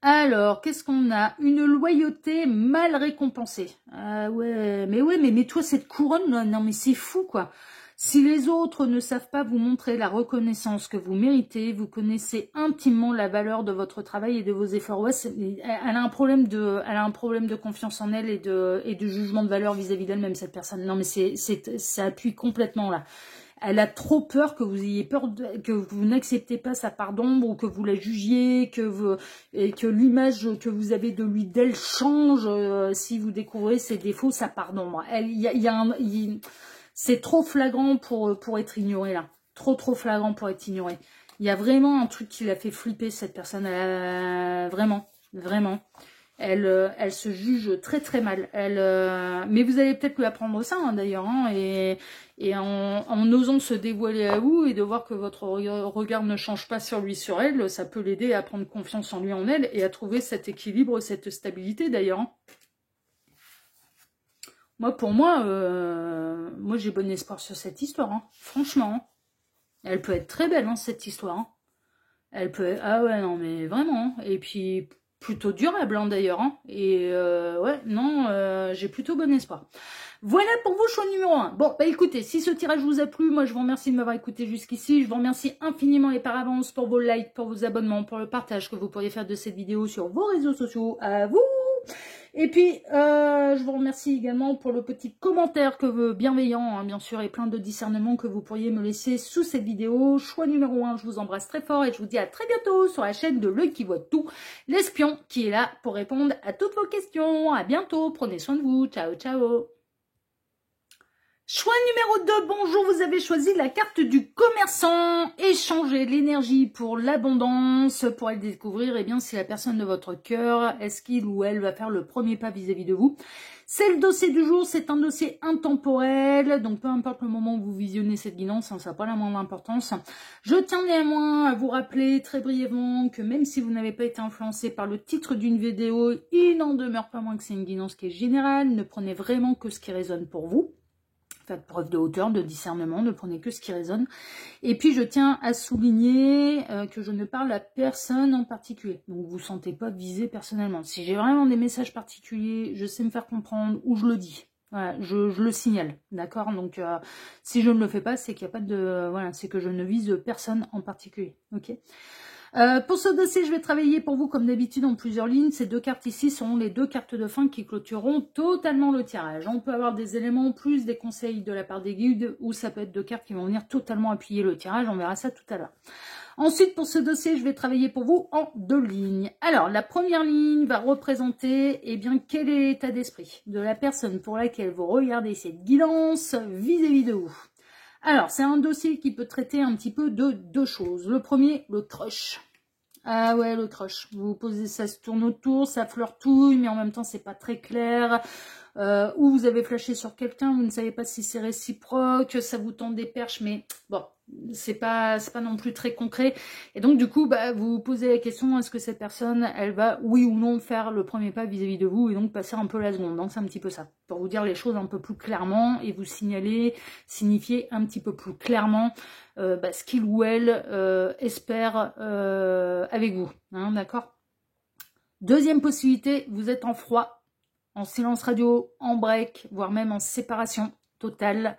Alors, qu'est-ce qu'on a? Une loyauté mal récompensée. Ah ouais, mais toi, cette couronne, là, non mais c'est fou, quoi. Si les autres ne savent pas vous montrer la reconnaissance que vous méritez, vous connaissez intimement la valeur de votre travail et de vos efforts. Ouais, elle a un problème de confiance en elle et de jugement de valeur vis-à-vis d'elle-même, cette personne. Non, mais ça appuie complètement là. Elle a trop peur que vous ayez peur, que vous n'acceptez pas sa part d'ombre ou que vous la jugiez, et que l'image que vous avez de lui d'elle change si vous découvrez ses défauts, sa part d'ombre. C'est trop flagrant pour être ignoré là. Trop flagrant pour être ignoré. Il y a vraiment un truc qui l'a fait flipper cette personne. Vraiment. Elle se juge très très mal. Mais vous allez peut-être lui apprendre ça hein, d'ailleurs. Hein, et en osant se dévoiler à vous et de voir que votre regard ne change pas sur lui, sur elle, ça peut l'aider à prendre confiance en lui, en elle et à trouver cet équilibre, cette stabilité d'ailleurs. Hein. Pour moi, j'ai bon espoir sur cette histoire. Hein. Franchement, hein. Elle peut être très belle, hein, cette histoire. Hein. Elle peut... Ah ouais, non, mais vraiment. Hein. Et puis, plutôt durable, hein, d'ailleurs. Hein. Et ouais, non, j'ai plutôt bon espoir. Voilà pour vous, choix numéro 1. Bon, bah écoutez, si ce tirage vous a plu, moi je vous remercie de m'avoir écouté jusqu'ici. Je vous remercie infiniment et par avance pour vos likes, pour vos abonnements, pour le partage que vous pourriez faire de cette vidéo sur vos réseaux sociaux. À vous! Et puis, je vous remercie également pour le petit commentaire bienveillant, hein, bien sûr, et plein de discernement que vous pourriez me laisser sous cette vidéo. Choix numéro 1, je vous embrasse très fort et je vous dis à très bientôt sur la chaîne de L'Œil qui voit tout, l'espion qui est là pour répondre à toutes vos questions. À bientôt, prenez soin de vous. Ciao, ciao. Choix numéro 2, bonjour, vous avez choisi la carte du commerçant. Échangez l'énergie pour l'abondance, pour aller découvrir, si la personne de votre cœur, est-ce qu'il ou elle va faire le premier pas vis-à-vis de vous. C'est le dossier du jour, c'est un dossier intemporel, donc peu importe le moment où vous visionnez cette guidance, ça n'a pas la moindre importance. Je tiens néanmoins à vous rappeler très brièvement que même si vous n'avez pas été influencé par le titre d'une vidéo, il n'en demeure pas moins que c'est une guidance qui est générale, ne prenez vraiment que ce qui résonne pour vous. Faites preuve de hauteur, de discernement, ne prenez que ce qui résonne. Et puis, je tiens à souligner que je ne parle à personne en particulier. Donc, vous ne vous sentez pas visé personnellement. Si j'ai vraiment des messages particuliers, je sais me faire comprendre ou je le dis. Voilà, je le signale, d'accord. Donc, si je ne le fais pas, c'est qu'il n'y a pas de... voilà, c'est que je ne vise personne en particulier, ok. Pour ce dossier, je vais travailler pour vous comme d'habitude en plusieurs lignes. Ces 2 cartes ici seront les 2 cartes de fin qui clôtureront totalement le tirage. On peut avoir des éléments plus des conseils de la part des guides ou ça peut être 2 cartes qui vont venir totalement appuyer le tirage. On verra ça tout à l'heure. Ensuite, pour ce dossier, je vais travailler pour vous en 2 lignes. Alors, la première ligne va représenter quel est l'état d'esprit de la personne pour laquelle vous regardez cette guidance vis-à-vis de vous. Alors, c'est un dossier qui peut traiter un petit peu de 2 choses. Le premier, le crush. Ah ouais, le crush. Vous vous posez, ça se tourne autour, ça flirtouille, mais en même temps, c'est pas très clair. Ou vous avez flashé sur quelqu'un, vous ne savez pas si c'est réciproque, ça vous tend des perches, mais bon, c'est pas non plus très concret. Et donc, du coup, bah, vous vous posez la question, est-ce que cette personne, elle va, oui ou non, faire le premier pas vis-à-vis de vous, et donc passer un peu la seconde. Donc, c'est un petit peu ça. Pour vous dire les choses un peu plus clairement, et vous signifier un petit peu plus clairement bah, ce qu'il ou elle espère avec vous. Hein, d'accord? Deuxième possibilité, vous êtes en froid, en silence radio, en break, voire même en séparation totale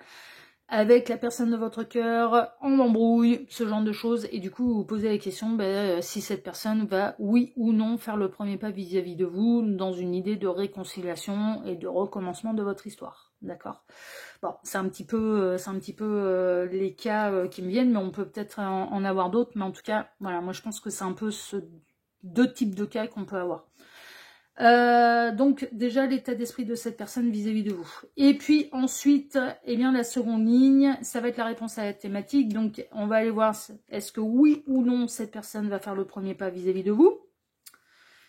avec la personne de votre cœur, en embrouille, ce genre de choses. Et du coup, vous vous posez la question si cette personne va, oui ou non, faire le premier pas vis-à-vis de vous dans une idée de réconciliation et de recommencement de votre histoire. D'accord? Bon, c'est un petit peu les cas qui me viennent, mais on peut peut-être en avoir d'autres. Mais en tout cas, voilà, moi je pense que c'est un peu ce deux types de cas qu'on peut avoir. Donc déjà l'état d'esprit de cette personne vis-à-vis de vous. Et puis ensuite, eh bien la seconde ligne, ça va être la réponse à la thématique. Donc on va aller voir est-ce que oui ou non cette personne va faire le premier pas vis-à-vis de vous.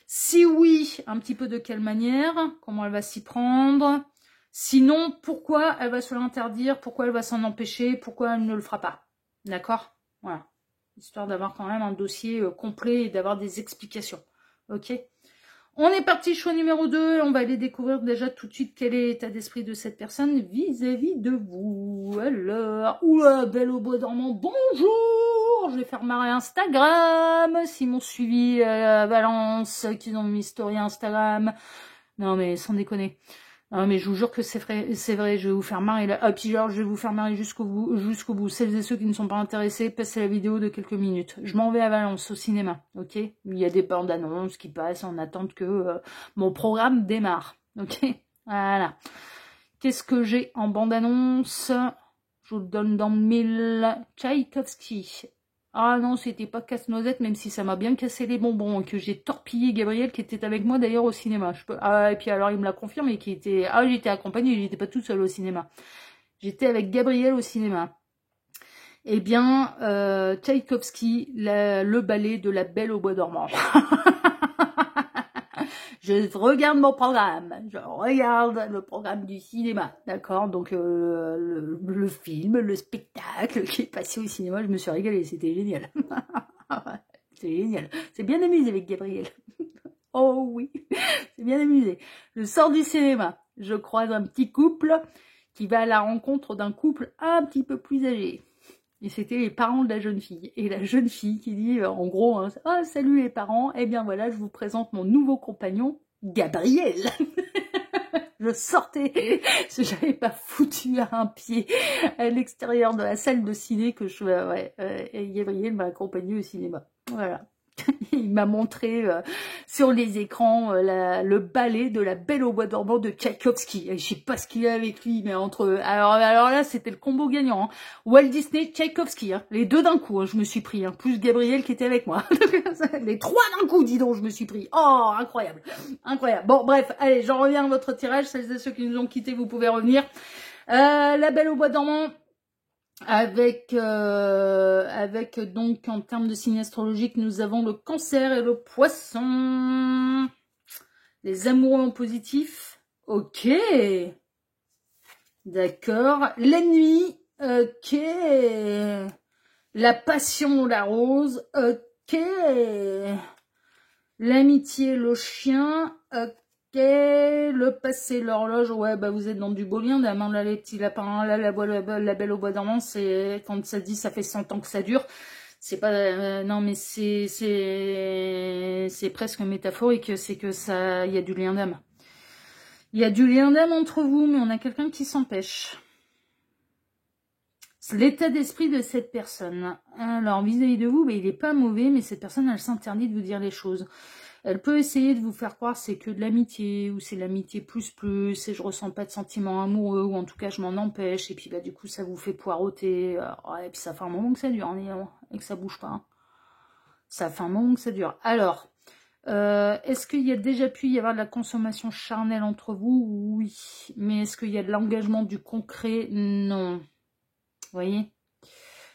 Si oui, un petit peu de quelle manière, comment elle va s'y prendre. Sinon, pourquoi elle va se l'interdire, pourquoi elle va s'en empêcher, pourquoi elle ne le fera pas. D'accord? Voilà. Histoire d'avoir quand même un dossier complet et d'avoir des explications. Ok? On est parti, choix numéro 2. On va aller découvrir déjà tout de suite quel est l'état d'esprit de cette personne vis-à-vis de vous. Alors, oula, belle au bois dormant, bonjour. Je vais faire marrer Instagram. S'ils m'ont suivi à Valence, qu'ils ont mis story Instagram. Non mais sans déconner. Non mais je vous jure que c'est vrai, je vais vous faire marrer là. Ah puis genre, je vais vous faire marrer jusqu'au bout. Celles et ceux qui ne sont pas intéressés, passez la vidéo de quelques minutes. Je m'en vais à Valence au cinéma, ok? Il y a des bandes annonces qui passent en attente que mon programme démarre, ok? Voilà. Qu'est-ce que j'ai en bande annonce? Je vous le donne dans le mille. Tchaïkovski. Ah non, c'était pas Casse-Noisette, même si ça m'a bien cassé les bonbons, et que j'ai torpillé Gabriel, qui était avec moi d'ailleurs au cinéma. Ah, et puis alors il me l'a confirmé, j'étais accompagnée, j'étais pas toute seule au cinéma. J'étais avec Gabriel au cinéma. Eh bien, Tchaïkovski, le ballet de la Belle au bois dormant. Je regarde mon programme, je regarde le programme du cinéma, d'accord? Donc le film, le spectacle qui est passé au cinéma, je me suis régalée, c'était génial. C'est génial, c'est bien amusé avec Gabriel. Oh oui, c'est bien amusé. Je sors du cinéma, je croise un petit couple qui va à la rencontre d'un couple un petit peu plus âgé. Et c'était les parents de la jeune fille. Et la jeune fille qui dit, en gros, hein, ah, salut les parents, eh bien voilà, je vous présente mon nouveau compagnon, Gabriel. Je sortais, parce que j'avais pas foutu un pied à l'extérieur de la salle de ciné que et Gabriel m'a accompagné au cinéma. Voilà. Il m'a montré sur les écrans le ballet de la Belle au bois dormant de Tchaïkovski. Je sais pas ce qu'il a avec lui, mais entre... Alors là, c'était le combo gagnant. Hein. Walt Disney, Tchaïkovski. Hein. Les deux d'un coup, hein, je me suis pris. Hein. Plus Gabriel qui était avec moi. Les trois d'un coup, dis donc, je me suis pris. Oh, incroyable. Incroyable. Bon, bref, allez, j'en reviens à votre tirage. Celles et ceux qui nous ont quittés, vous pouvez revenir. La Belle au bois dormant... Avec donc en termes de signe astrologique, nous avons le Cancer et le Poisson. Les amoureux en positif. Ok. D'accord. L'ennemi. Ok. La passion, la rose. Ok. L'amitié, le chien. Ok. Le passé, l'horloge, ouais, bah vous êtes dans du beau lien, la main là, les petits lapins, là, la Belle au bois dormant, c'est quand ça dit ça fait 100 ans que ça dure, c'est pas, non mais c'est presque métaphorique, c'est que ça, il y a du lien d'âme. Il y a du lien d'âme entre vous, mais on a quelqu'un qui s'empêche. L'état d'esprit de cette personne. Alors, vis-à-vis de vous, bah, il est pas mauvais, mais cette personne, elle s'interdit de vous dire les choses. Elle peut essayer de vous faire croire que c'est que de l'amitié, ou c'est l'amitié plus, et je ressens pas de sentiments amoureux, ou en tout cas je m'en empêche, et puis bah du coup ça vous fait poireauter, et puis ça fait un moment que ça dure, et que ça bouge pas. Hein. Ça fait un moment que ça dure. Alors, est-ce qu'il y a déjà pu y avoir de la consommation charnelle entre vous? Oui. Mais est-ce qu'il y a de l'engagement, du concret? Non. Vous voyez?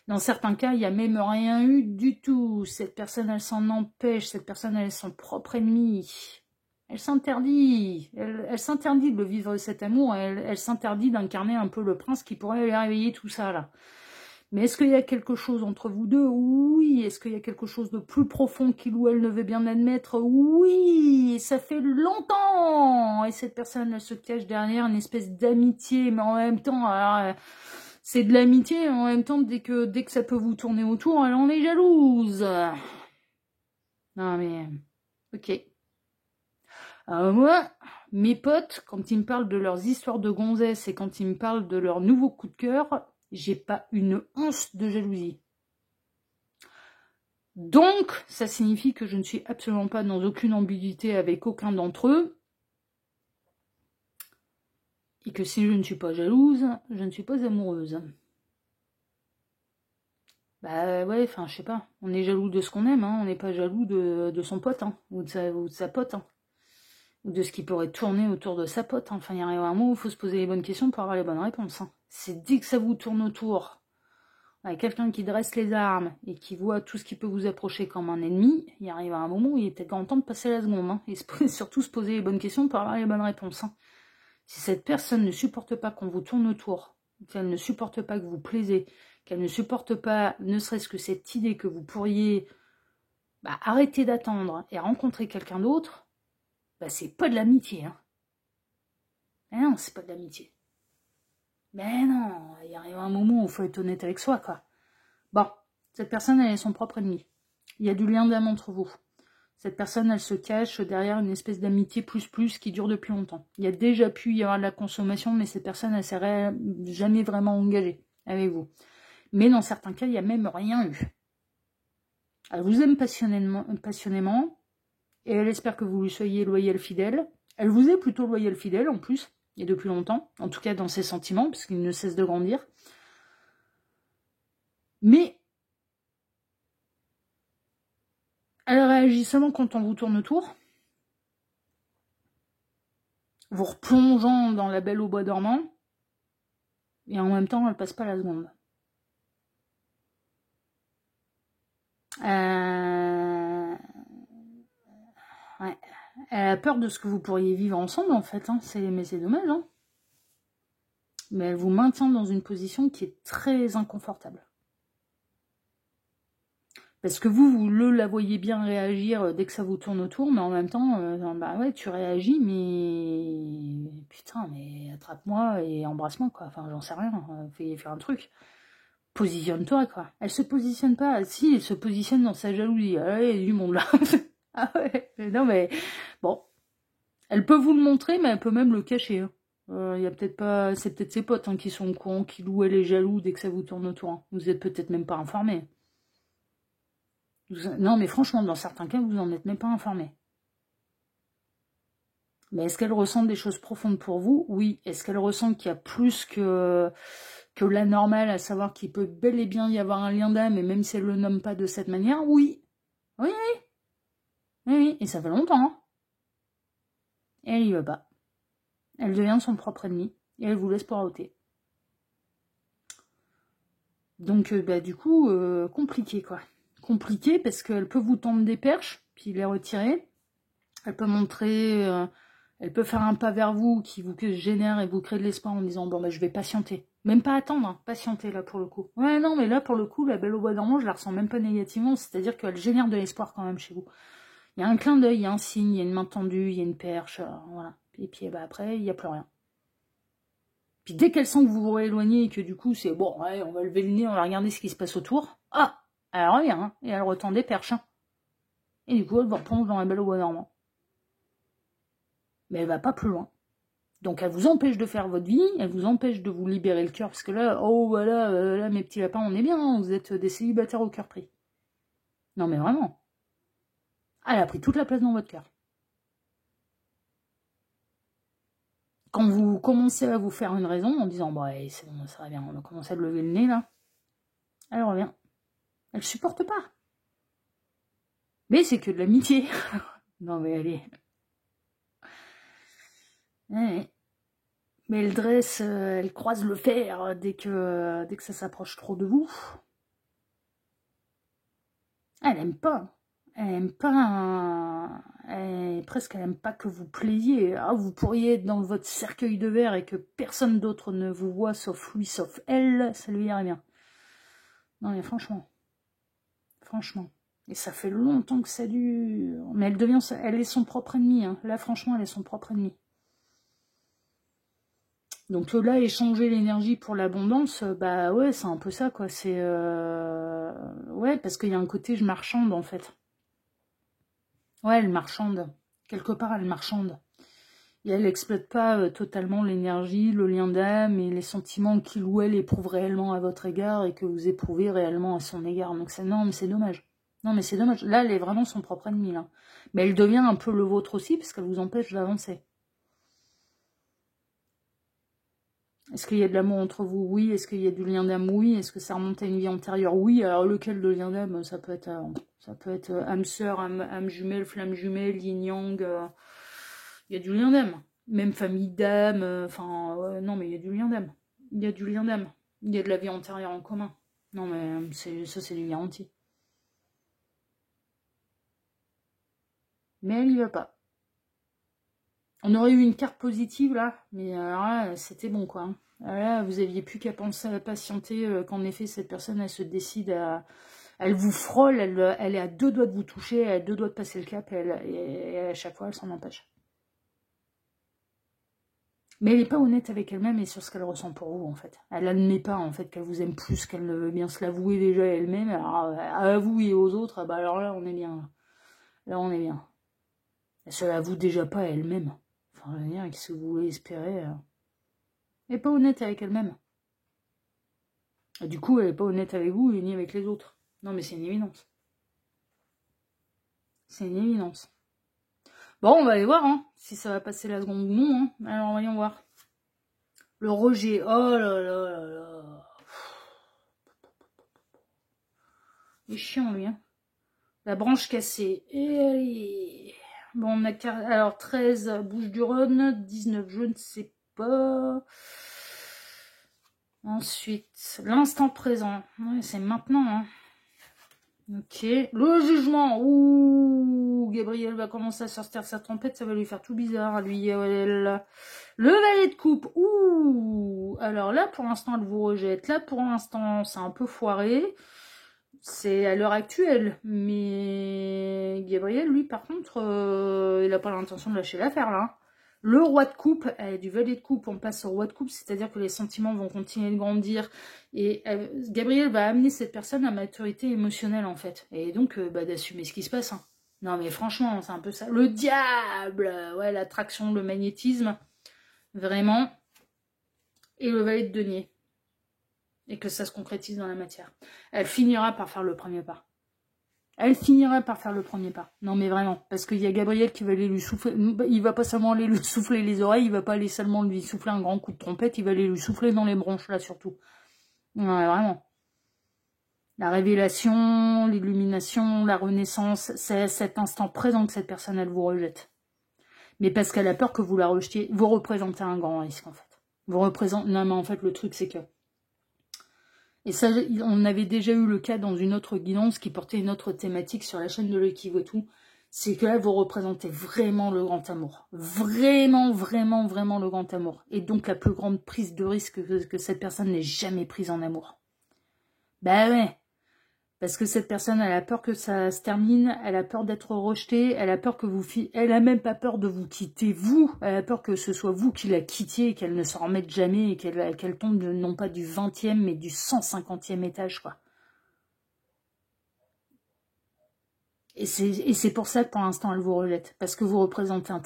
Dans certains cas, il n'y a même rien eu du tout. Cette personne, elle s'en empêche. Cette personne, elle est son propre ennemi. Elle s'interdit. Elle s'interdit de vivre cet amour. Elle s'interdit d'incarner un peu le prince qui pourrait aller réveiller tout ça, là. Mais est-ce qu'il y a quelque chose entre vous deux? Oui. Est-ce qu'il y a quelque chose de plus profond qu'il ou elle ne veut bien admettre? Oui. Ça fait longtemps. Et cette personne, elle se cache derrière une espèce d'amitié. Mais en même temps, alors, c'est de l'amitié. En même temps, dès que ça peut vous tourner autour, elle en est jalouse. Non mais... Ok. Moi, mes potes, quand ils me parlent de leurs histoires de gonzesses et quand ils me parlent de leurs nouveaux coups de cœur, j'ai pas une once de jalousie. Donc, ça signifie que je ne suis absolument pas dans aucune ambiguïté avec aucun d'entre eux. Et que si je ne suis pas jalouse, je ne suis pas amoureuse. Bah ouais, enfin, je sais pas. On est jaloux de ce qu'on aime, hein. On n'est pas jaloux de son pote, hein, ou de sa pote, hein. Ou de ce qui pourrait tourner autour de sa pote. Hein. Enfin, il y a un moment où il faut se poser les bonnes questions pour avoir les bonnes réponses. Hein. C'est dès que ça vous tourne autour, avec quelqu'un qui dresse les armes et qui voit tout ce qui peut vous approcher comme un ennemi, il arrive à un moment où il est peut-être grand temps de passer la seconde. Hein, et surtout se poser les bonnes questions pour avoir les bonnes réponses. Hein. Si cette personne ne supporte pas qu'on vous tourne autour, qu'elle ne supporte pas que vous plaisez, qu'elle ne supporte pas ne serait-ce que cette idée que vous pourriez arrêter d'attendre et rencontrer quelqu'un d'autre, c'est pas de l'amitié. Hein. Mais non, c'est pas de l'amitié. Mais non, il arrive un moment où il faut être honnête avec soi, quoi. Bon, cette personne, elle est son propre ennemi. Il y a du lien d'âme entre vous. Cette personne, elle se cache derrière une espèce d'amitié plus qui dure depuis longtemps. Il y a déjà pu y avoir de la consommation, mais cette personne, elle s'est jamais vraiment engagée avec vous. Mais dans certains cas, il n'y a même rien eu. Elle vous aime passionnément, et elle espère que vous lui soyez loyal, fidèle. Elle vous est plutôt loyal, fidèle, en plus, et depuis longtemps, en tout cas dans ses sentiments, parce qu'ils ne cessent de grandir. Mais elle réagit seulement quand on vous tourne autour, vous replongeant dans la Belle au bois dormant, et en même temps, elle passe pas la seconde. Ouais. Elle a peur de ce que vous pourriez vivre ensemble, en fait. Hein. Mais c'est dommage. Hein. Mais elle vous maintient dans une position qui est très inconfortable. Parce que vous la voyez bien réagir dès que ça vous tourne autour, mais en même temps, ouais, tu réagis, mais... Putain, mais attrape-moi et embrasse-moi, quoi. Enfin, j'en sais rien. Fais un truc. Positionne-toi, quoi. Elle se positionne pas. Si, elle se positionne dans sa jalousie. Ah ouais, il y a du monde, là. Ah ouais. Non, mais... Bon. Elle peut vous le montrer, mais elle peut même le cacher. Hein. Y a peut-être pas... C'est peut-être ses potes qui sont au courant, qui louent elle est jaloux dès que ça vous tourne autour. Hein. Vous êtes peut-être même pas informés. Non, mais franchement, dans certains cas, vous n'en êtes même pas informé. Mais est-ce qu'elle ressent des choses profondes pour vous? Oui. Est-ce qu'elle ressent qu'il y a plus que la normale, à savoir qu'il peut bel et bien y avoir un lien d'âme, et même si elle ne le nomme pas de cette manière? Oui. Oui, oui. Oui, oui. Et ça fait longtemps. Hein. Et elle y va pas. Elle devient son propre ennemi, et elle vous laisse poireauter. Donc, du coup, compliqué, quoi. Compliqué, parce qu'elle peut vous tendre des perches, puis les retirer. Elle peut montrer... elle peut faire un pas vers vous qui vous génère et vous crée de l'espoir en disant « Bon, je vais patienter. » Même pas attendre, hein, patienter, là, pour le coup. Ouais, non, mais là, pour le coup, la Belle au bois dormant, je la ressens même pas négativement. C'est-à-dire qu'elle génère de l'espoir quand même chez vous. Il y a un clin d'œil, il y a un signe, il y a une main tendue, il y a une perche, voilà. Et puis, après, il n'y a plus rien. Puis dès qu'elle sent que vous vous rééloignez et que du coup, c'est « Bon, ouais, on va lever le nez, on va regarder ce qui se passe autour. » Ah, elle revient, hein, et elle retend des perches. Hein. Et du coup, elle vous replonge dans la Belle au bois dormant. Mais elle va pas plus loin. Donc elle vous empêche de faire votre vie, elle vous empêche de vous libérer le cœur, parce que là, oh voilà, là mes petits lapins, on est bien, hein, vous êtes des célibataires au cœur pris. Non mais vraiment. Elle a pris toute la place dans votre cœur. Quand vous commencez à vous faire une raison en disant, bah c'est bon, ça va bien, on va commencer à lever le nez là, elle revient. Elle supporte pas. Mais c'est que de l'amitié. Non mais allez. Ouais. Mais elle dresse, elle croise le fer dès que ça s'approche trop de vous. Elle aime pas. Elle aime pas... Presque, elle aime pas que vous playiez. Ah, vous pourriez être dans votre cercueil de verre et que personne d'autre ne vous voit, sauf lui, sauf elle. Ça lui irait bien. Non, mais franchement. Franchement. Et ça fait longtemps que ça dure. Mais elle est son propre ennemi. Hein. Là, franchement, elle est son propre ennemi. Donc là, échanger l'énergie pour l'abondance, bah ouais, c'est un peu ça, quoi. C'est... Ouais, parce qu'il y a un côté, je marchande, en fait. Ouais, elle marchande. Quelque part, elle marchande. Et elle n'exploite pas totalement l'énergie, le lien d'âme et les sentiments qu'il ou elle éprouve réellement à votre égard et que vous éprouvez réellement à son égard. Donc non, mais c'est dommage. Non, mais c'est dommage. Là, elle est vraiment son propre ennemi, là. Mais elle devient un peu le vôtre aussi, parce qu'elle vous empêche d'avancer. Est-ce qu'il y a de l'amour entre vous? Oui. Est-ce qu'il y a du lien d'âme? Oui. Est-ce que ça remonte à une vie antérieure? Oui. Alors, lequel de lien d'âme? Ça peut être âme sœur, âme jumelle, flamme jumelle, yin-yang. Il y a du lien d'âme. Même famille d'âme. Enfin, non, mais il y a du lien d'âme. Il y a du lien d'âme. Il y a de la vie antérieure en commun. Non, mais ça, c'est du garanti. Mais elle n'y va pas. On aurait eu une carte positive, là. Mais là, c'était bon, quoi. Là, vous aviez plus qu'à penser à patienter qu'en effet, cette personne, elle se décide à... Elle vous frôle, elle est à 2 doigts de vous toucher, elle est à 2 doigts de passer le cap, et à chaque fois, elle s'en empêche. Mais elle n'est pas honnête avec elle-même et sur ce qu'elle ressent pour vous, en fait. Elle n'admet pas, en fait, qu'elle vous aime plus qu'elle ne veut bien se l'avouer déjà elle-même. Alors, à vous et aux autres, bah alors là, on est bien. Là, on est bien. Elle se l'avoue déjà pas à elle-même. Enfin, je veux dire, qu'est-ce que vous voulez espérer Elle n'est pas honnête avec elle-même. Et du coup, elle n'est pas honnête avec vous et ni avec les autres. Non, mais c'est une évidence. C'est une évidence. Bon, on va aller voir, hein, si ça va passer la seconde ou non. Hein. Alors, voyons voir. Le rejet. Oh là là là là. Il est chiant, lui. Hein. La branche cassée. Et... Bon, on a... Alors, 13, Bouches-du-Rhône. 19, je ne sais pas. Ensuite, l'instant présent. Ouais, c'est maintenant, hein. Ok. Le jugement. Ouh, Gabriel va commencer à sortir sa trompette. Ça va lui faire tout bizarre, lui. Le valet de coupe. Ouh. Alors là, pour l'instant, elle vous rejette. Là, pour l'instant, c'est un peu foiré. C'est à l'heure actuelle. Mais Gabriel, lui, par contre, il n'a pas l'intention de lâcher l'affaire, là. Le roi de coupe, du valet de coupe, on passe au roi de coupe, c'est-à-dire que les sentiments vont continuer de grandir. Et Gabriel va amener cette personne à maturité émotionnelle, en fait. Et donc, d'assumer ce qui se passe. Hein. Non, mais franchement, c'est un peu ça. Le diable. Ouais, l'attraction, le magnétisme. Vraiment. Et le valet de denier. Et que ça se concrétise dans la matière. Elle finira par faire le premier pas. Elle finira par faire le premier pas. Non, mais vraiment. Parce qu'il y a Gabriel qui va aller lui souffler. Il va pas seulement aller lui souffler les oreilles, il va pas aller seulement lui souffler un grand coup de trompette, il va aller lui souffler dans les bronches, là, surtout. Ouais, vraiment. La révélation, l'illumination, la renaissance, c'est cet instant présent que cette personne, elle vous rejette. Mais parce qu'elle a peur que vous la rejetiez, vous représentez un grand risque, en fait. Vous représentez... Non, mais en fait, le truc, c'est que... Et ça, on avait déjà eu le cas dans une autre guidance qui portait une autre thématique sur la chaîne de l'Equivotou. C'est que là, vous représentez vraiment le grand amour. Vraiment, vraiment, vraiment le grand amour. Et donc, la plus grande prise de risque que cette personne n'ait jamais prise en amour. Ben ouais. Parce que cette personne, elle a peur que ça se termine, elle a peur d'être rejetée, elle a peur que vous... Elle a même pas peur de vous quitter, vous. Elle a peur que ce soit vous qui la quittiez et qu'elle ne s'en remette jamais et qu'elle tombe non pas du 20e, mais du 150e étage, quoi. Et c'est pour ça que pour l'instant, elle vous rejette. Parce que vous représentez un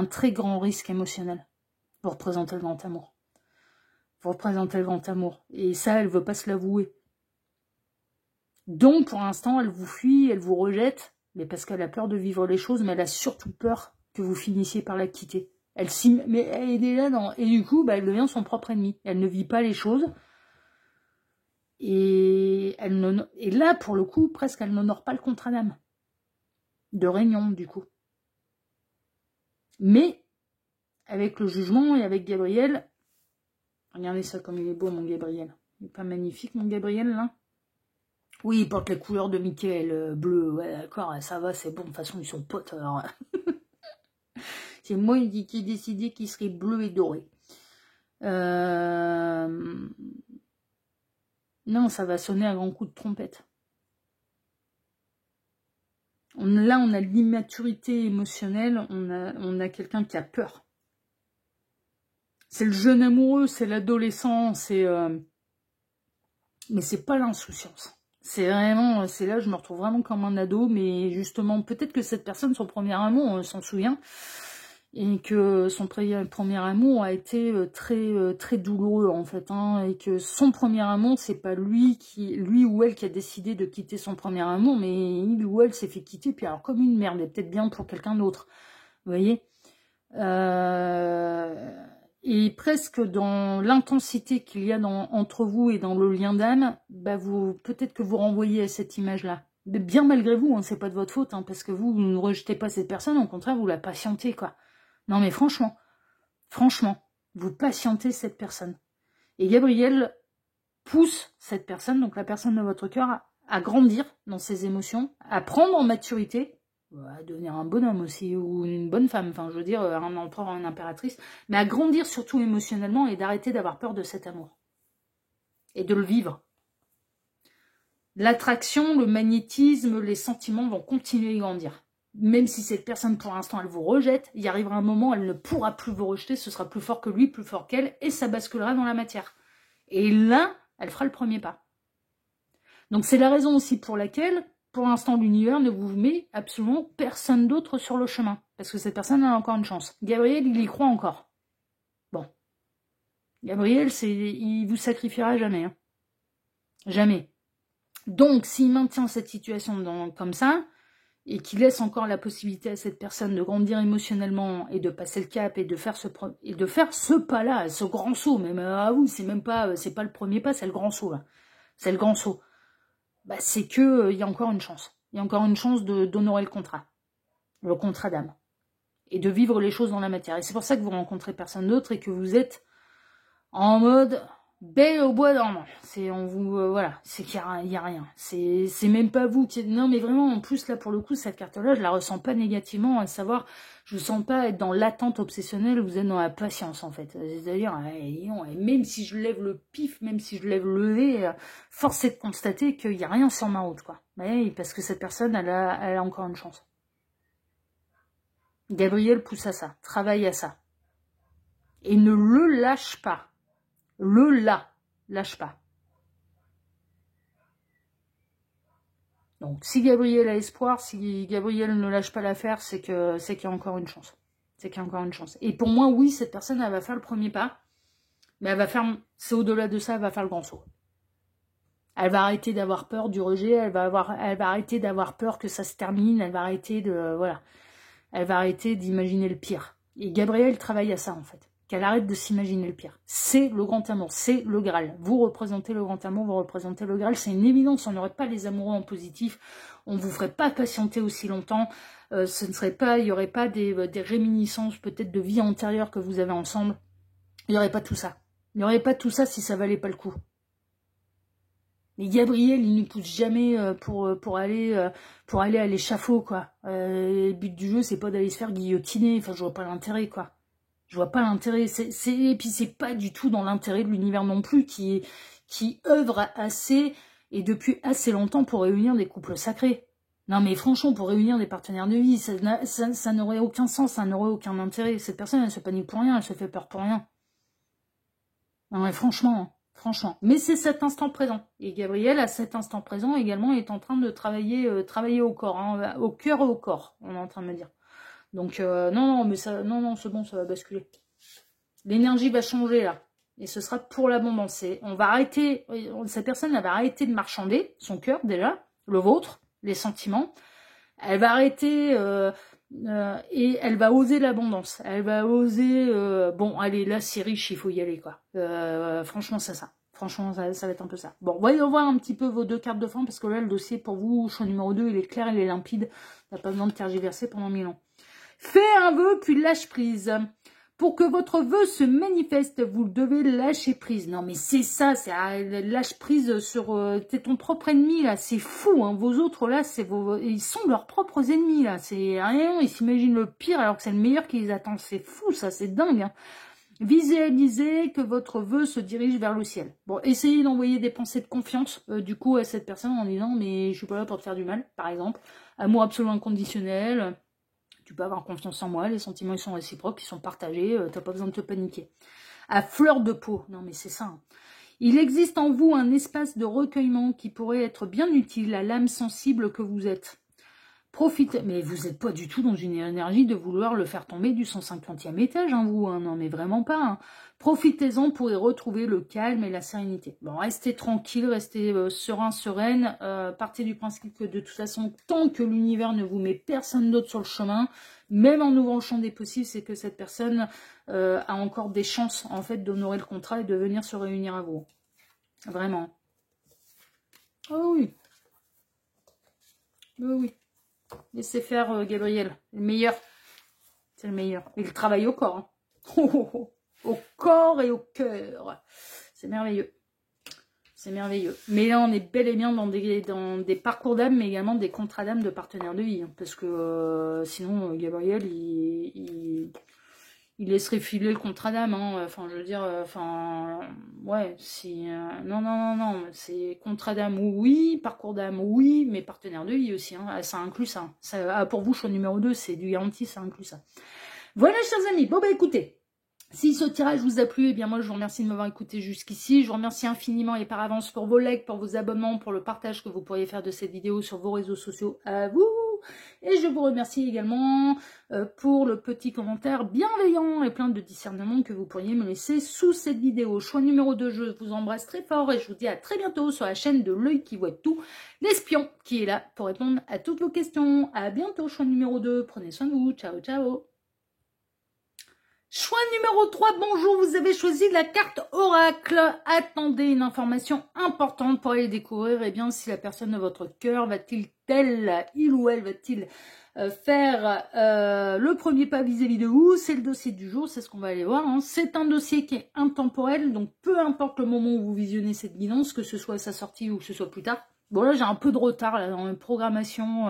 très grand risque émotionnel. Vous représentez le grand amour. Vous représentez le grand amour. Et ça, elle veut pas se l'avouer. Donc, pour l'instant, elle vous fuit, elle vous rejette, mais parce qu'elle a peur de vivre les choses, mais elle a surtout peur que vous finissiez par la quitter. Mais elle est déjà dans... Et du coup, elle devient son propre ennemi. Elle ne vit pas les choses. Et là, pour le coup, presque, elle n'honore pas le contrat d'âme. De réunion, du coup. Mais, avec le jugement et avec Gabriel... Regardez ça comme il est beau, mon Gabriel. Il n'est pas magnifique, mon Gabriel, là? Oui, il porte les couleurs de Michael, bleu, ouais, d'accord, ça va, c'est bon, de toute façon, ils sont potes, alors. C'est moi qui ai décidé qu'il serait bleu et doré. Non, ça va sonner à grands coups de trompette. Là, on a l'immaturité émotionnelle, on a quelqu'un qui a peur. C'est le jeune amoureux, c'est l'adolescent, mais c'est pas l'insouciance. C'est vraiment, c'est là, je me retrouve vraiment comme un ado, mais justement, peut-être que cette personne, son premier amour, s'en souvient, et que son premier amour a été très douloureux, en fait, hein, et que son premier amour, c'est pas lui ou elle qui a décidé de quitter son premier amour, mais il ou elle s'est fait quitter, puis alors comme une merde, et peut-être bien pour quelqu'un d'autre, vous voyez. Et presque dans l'intensité qu'il y a entre vous et dans le lien d'âme, bah peut-être que vous renvoyez à cette image-là. Bien malgré vous, hein, c'est pas de votre faute, hein, parce que vous ne rejetez pas cette personne, au contraire, vous la patientez, quoi. Non mais franchement, vous patientez cette personne. Et Gabriel pousse cette personne, donc la personne de votre cœur, à grandir dans ses émotions, à prendre en maturité, à devenir un bonhomme aussi, ou une bonne femme, enfin je veux dire, un empereur, une impératrice, mais à grandir surtout émotionnellement et d'arrêter d'avoir peur de cet amour. Et de le vivre. L'attraction, le magnétisme, les sentiments vont continuer à grandir. Même si cette personne, pour l'instant, elle vous rejette, il y arrivera un moment, elle ne pourra plus vous rejeter, ce sera plus fort que lui, plus fort qu'elle, et ça basculera dans la matière. Et là, elle fera le premier pas. Donc c'est la raison aussi pour laquelle, pour l'instant, l'univers ne vous met absolument personne d'autre sur le chemin. Parce que cette personne a encore une chance. Gabriel, il y croit encore. Bon. Gabriel, il vous sacrifiera jamais. Hein. Jamais. Donc, s'il maintient cette situation comme ça, et qu'il laisse encore la possibilité à cette personne de grandir émotionnellement et de passer le cap et de faire ce pas-là, ce grand saut, même à vous, c'est pas le premier pas, c'est le grand saut là. C'est le grand saut. Bah, c'est que il y a encore une chance. Il y a encore une chance d'honorer le contrat d'âme, et de vivre les choses dans la matière. Et c'est pour ça que vous rencontrez personne d'autre et que vous êtes en mode belle au bois dormant. C'est voilà, c'est qu'il y a rien. C'est même pas vous qui... Non, mais vraiment, en plus, là, pour le coup, cette carte-là, je la ressens pas négativement, à savoir, je ne sens pas être dans l'attente obsessionnelle, vous êtes dans la patience, en fait. C'est-à-dire, même si je lève le pif, même si je lève le nez, force est de constater qu'il n'y a rien sur ma route, quoi. Ouais, parce que cette personne, elle a encore une chance. Gabriel pousse à ça, travaille à ça. Et ne le lâche pas. Lâche pas. Donc, si Gabriel a espoir, si Gabriel ne lâche pas l'affaire, c'est qu'il y a encore une chance. C'est qu'il y a encore une chance. Et pour moi, oui, cette personne, elle va faire le premier pas, mais c'est au-delà de ça, elle va faire le grand saut. Elle va arrêter d'avoir peur du rejet, elle va arrêter d'avoir peur que ça se termine, elle va arrêter d'imaginer le pire. Et Gabriel travaille à ça, en fait. Qu'elle arrête de s'imaginer le pire. C'est le grand amour, c'est le Graal. Vous représentez le grand amour, vous représentez le Graal, c'est une évidence, on n'aurait pas les amoureux en positif, on ne vous ferait pas patienter aussi longtemps, il n'y aurait pas des réminiscences peut-être de vie antérieure que vous avez ensemble, il n'y aurait pas tout ça. Il n'y aurait pas tout ça si ça valait pas le coup. Mais Gabriel, il ne pousse jamais pour aller à l'échafaud, quoi. Le but du jeu, c'est pas d'aller se faire guillotiner, enfin je vois pas l'intérêt, quoi. Je vois pas l'intérêt. Et puis c'est pas du tout dans l'intérêt de l'univers non plus qui œuvre assez et depuis assez longtemps pour réunir des couples sacrés. Non mais franchement, pour réunir des partenaires de vie, ça n'aurait aucun sens, ça n'aurait aucun intérêt. Cette personne, elle se panique pour rien, elle se fait peur pour rien. Non mais franchement. Mais c'est cet instant présent. Et Gabriel, à cet instant présent, également, est en train de travailler au corps, hein, au cœur et au corps, on est en train de me dire. Donc, non, c'est bon, ça va basculer. L'énergie va changer, là. Et ce sera pour l'abondance. On va arrêter, cette personne, elle va arrêter de marchander, son cœur, déjà, le vôtre, les sentiments. Elle va arrêter, et elle va oser l'abondance. Elle va oser, bon, allez, là, c'est riche, il faut y aller, quoi. Franchement, c'est ça. Franchement, ça va être un peu ça. Bon, voyons voir un petit peu vos deux cartes de fin, parce que là, le dossier, pour vous, choix numéro 2, il est clair, il est limpide. T'as pas besoin de tergiverser pendant 1000 ans. Fais un vœu, puis lâche prise. Pour que votre vœu se manifeste, vous devez lâcher prise. Non mais c'est ça, c'est lâche prise sur t'es ton propre ennemi là, c'est fou hein. Vos autres là, ils sont leurs propres ennemis là, c'est rien, ils s'imaginent le pire alors que c'est le meilleur qui les attend, c'est fou ça, c'est dingue hein. Visualisez que votre vœu se dirige vers le ciel. Bon, essayez d'envoyer des pensées de confiance du coup à cette personne en disant mais je suis pas là pour te faire du mal, par exemple. Amour absolument inconditionnel. Tu peux avoir confiance en moi, les sentiments ils sont réciproques, ils sont partagés, t'as pas besoin de te paniquer. À fleur de peau, non mais c'est ça. Hein. Il existe en vous un espace de recueillement qui pourrait être bien utile à l'âme sensible que vous êtes. Profitez, mais vous n'êtes pas du tout dans une énergie de vouloir le faire tomber du 150e étage, hein, vous, hein, non mais vraiment pas. Hein. Profitez-en pour y retrouver le calme et la sérénité. Bon, restez tranquille, restez serein, sereine, partez du principe que de toute façon, tant que l'univers ne vous met personne d'autre sur le chemin, même en ouvrant le champ des possibles, c'est que cette personne a encore des chances en fait d'honorer le contrat et de venir se réunir à vous. Vraiment. Oh oui. Oh oui. Laissez faire Gabriel, le meilleur. C'est le meilleur. Il travaille au corps. Hein. Oh, oh, oh. Au corps et au cœur. C'est merveilleux. C'est merveilleux. Mais là, on est bel et bien dans des parcours d'âme, mais également des contrats d'âme de partenaires de vie. Hein, parce que sinon, Gabriel, il laisserait filer le contrat d'âme. Hein. Enfin, je veux dire, ouais, si... non. C'est contrat d'âme, oui. Parcours d'âme, oui. Mais partenaire de vie aussi. Hein. Ça inclut ça. Pour vous, choix numéro 2, c'est du garanti, ça inclut ça. Voilà, chers amis. Bon, bah écoutez. Si ce tirage vous a plu, eh bien moi je vous remercie de m'avoir écouté jusqu'ici. Je vous remercie infiniment et par avance pour vos likes, pour vos abonnements, pour le partage que vous pourriez faire de cette vidéo sur vos réseaux sociaux à vous. Et je vous remercie également pour le petit commentaire bienveillant et plein de discernement que vous pourriez me laisser sous cette vidéo. Choix numéro 2, je vous embrasse très fort et je vous dis à très bientôt sur la chaîne de l'œil qui voit tout, l'espion qui est là pour répondre à toutes vos questions. À bientôt, choix numéro 2, prenez soin de vous, ciao ciao. Choix numéro 3, bonjour, vous avez choisi la carte oracle. Attendez une information importante pour aller découvrir, eh bien, si la personne de votre cœur il ou elle va-t-il faire le premier pas vis-à-vis de vous. C'est le dossier du jour, c'est ce qu'on va aller voir. Hein. C'est un dossier qui est intemporel, donc peu importe le moment où vous visionnez cette guidance, que ce soit à sa sortie ou que ce soit plus tard. Bon là, j'ai un peu de retard là, dans la programmation.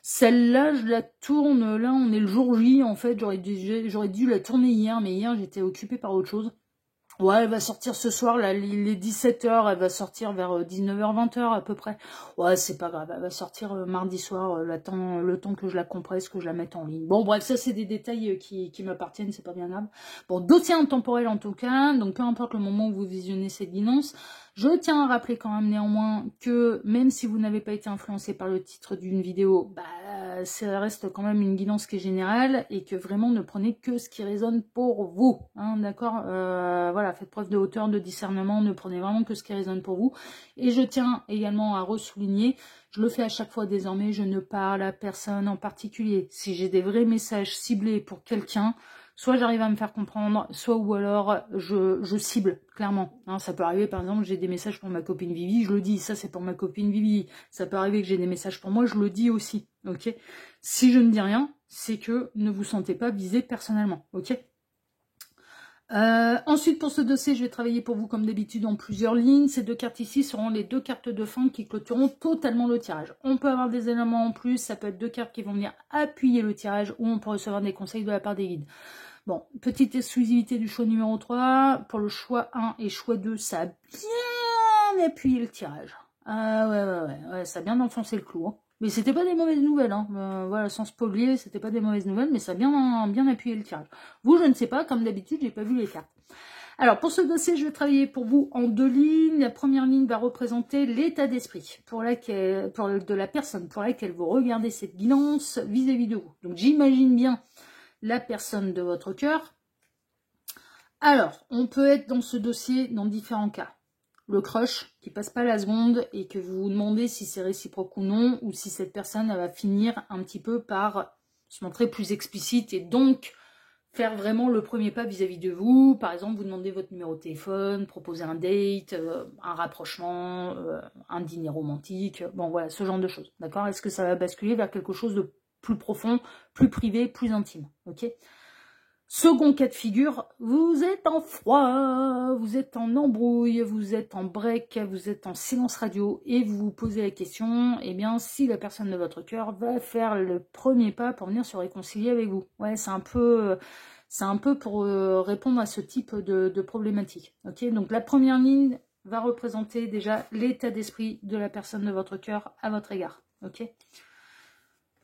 Celle-là, je la tourne, là on est le jour J en fait, j'aurais dû la tourner hier, mais hier j'étais occupée par autre chose. Ouais, elle va sortir ce soir, là, il est 17h, elle va sortir vers 19h, 20h à peu près. Ouais, c'est pas grave, elle va sortir mardi soir, le temps que je la compresse, que je la mette en ligne. Bon, bref, ça c'est des détails qui m'appartiennent, c'est pas bien grave. Bon, dossier intemporel en tout cas, donc peu importe le moment où vous visionnez cette guidance, je tiens à rappeler quand même néanmoins que même si vous n'avez pas été influencé par le titre d'une vidéo, bah ça reste quand même une guidance qui est générale et que vraiment ne prenez que ce qui résonne pour vous, hein, d'accord, voilà, faites preuve de hauteur, de discernement, ne prenez vraiment que ce qui résonne pour vous. Et je tiens également à ressouligner, je le fais à chaque fois désormais, je ne parle à personne en particulier. Si j'ai des vrais messages ciblés pour quelqu'un, soit j'arrive à me faire comprendre, soit ou alors je cible, clairement. Hein, ça peut arriver, par exemple, j'ai des messages pour ma copine Vivi, je le dis, ça c'est pour ma copine Vivi. Ça peut arriver que j'ai des messages pour moi, je le dis aussi, ok. Si je ne dis rien, c'est que ne vous sentez pas visé personnellement, ok. Ensuite, pour ce dossier, je vais travailler pour vous comme d'habitude en plusieurs lignes. Ces deux cartes ici seront les deux cartes de fin qui clôtureront totalement le tirage. On peut avoir des éléments en plus, ça peut être deux cartes qui vont venir appuyer le tirage ou on peut recevoir des conseils de la part des guides. Bon, petite exclusivité du choix numéro 3. Pour le choix 1 et choix 2, ça a bien appuyé le tirage. Ah ouais, ça a bien enfoncé le clou. Hein. Mais c'était pas des mauvaises nouvelles, hein. Voilà, sans spoiler, c'était pas des mauvaises nouvelles, mais ça a bien appuyé le tirage. Vous, je ne sais pas, comme d'habitude, j'ai pas vu les cartes. Alors, pour ce dossier, je vais travailler pour vous en deux lignes. La première ligne va représenter l'état d'esprit de la personne pour laquelle vous regardez cette guidance vis-à-vis de vous. Donc, j'imagine bien la personne de votre cœur. Alors, on peut être dans ce dossier dans différents cas. Le crush qui passe pas la seconde et que vous vous demandez si c'est réciproque ou non, ou si cette personne elle va finir un petit peu par se montrer plus explicite et donc faire vraiment le premier pas vis-à-vis de vous. Par exemple, vous demandez votre numéro de téléphone, proposer un date, un rapprochement, un dîner romantique, bon voilà, ce genre de choses, d'accord? Est-ce que ça va basculer vers quelque chose de plus profond, plus privé, plus intime, ok? Second cas de figure, vous êtes en froid, vous êtes en embrouille, vous êtes en break, vous êtes en silence radio et vous vous posez la question, eh bien, si la personne de votre cœur va faire le premier pas pour venir se réconcilier avec vous. Ouais, c'est un peu pour répondre à ce type de problématique. Ok, donc la première ligne va représenter déjà l'état d'esprit de la personne de votre cœur à votre égard. Ok.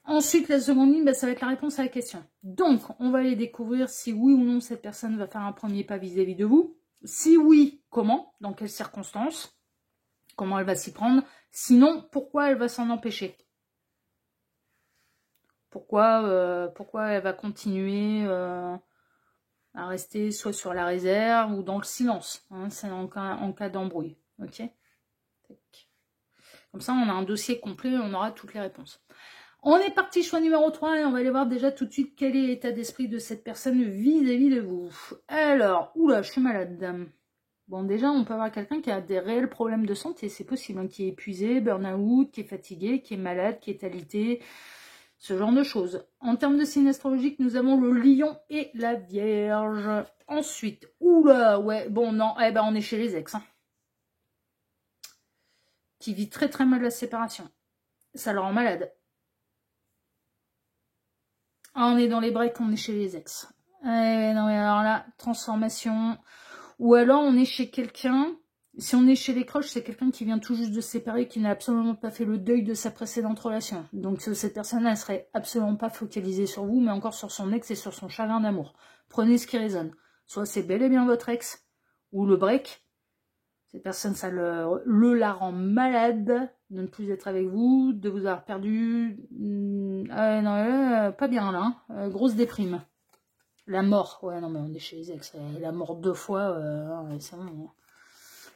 Ensuite, la seconde ligne, ça va être la réponse à la question. Donc, on va aller découvrir si oui ou non cette personne va faire un premier pas vis-à-vis de vous. Si oui, comment? Dans quelles circonstances? Comment elle va s'y prendre? Sinon, pourquoi elle va s'en empêcher? Pourquoi elle va continuer à rester soit sur la réserve ou dans le silence, hein, c'est en cas d'embrouille. Ok. Comme ça, on a un dossier complet, on aura toutes les réponses. On est parti, choix numéro 3, et on va aller voir déjà tout de suite quel est l'état d'esprit de cette personne vis-à-vis de vous. Alors, oula, je suis malade. Bon, déjà, on peut avoir quelqu'un qui a des réels problèmes de santé, c'est possible, hein, qui est épuisé, burn-out, qui est fatigué, qui est malade, qui est alité, ce genre de choses. En termes de signe astrologique, nous avons le lion et la vierge. Ensuite, oula, ouais, bon, non, eh ben, on est chez les ex, hein, qui vit très très mal la séparation. Ça le rend malade. Ah, on est dans les breaks, on est chez les ex. Non, mais alors là, transformation. Ou alors, on est chez quelqu'un. Si on est chez les croches, c'est quelqu'un qui vient tout juste de se séparer, qui n'a absolument pas fait le deuil de sa précédente relation. Donc, cette personne, elle serait absolument pas focalisée sur vous, mais encore sur son ex et sur son chagrin d'amour. Prenez ce qui résonne. Soit c'est bel et bien votre ex, ou le break. Cette personne, ça la rend malade de ne plus être avec vous, de vous avoir perdu. Non, pas bien là. Grosse déprime. La mort. Ouais, non, mais on est chez les ex. La mort 2 fois. C'est bon.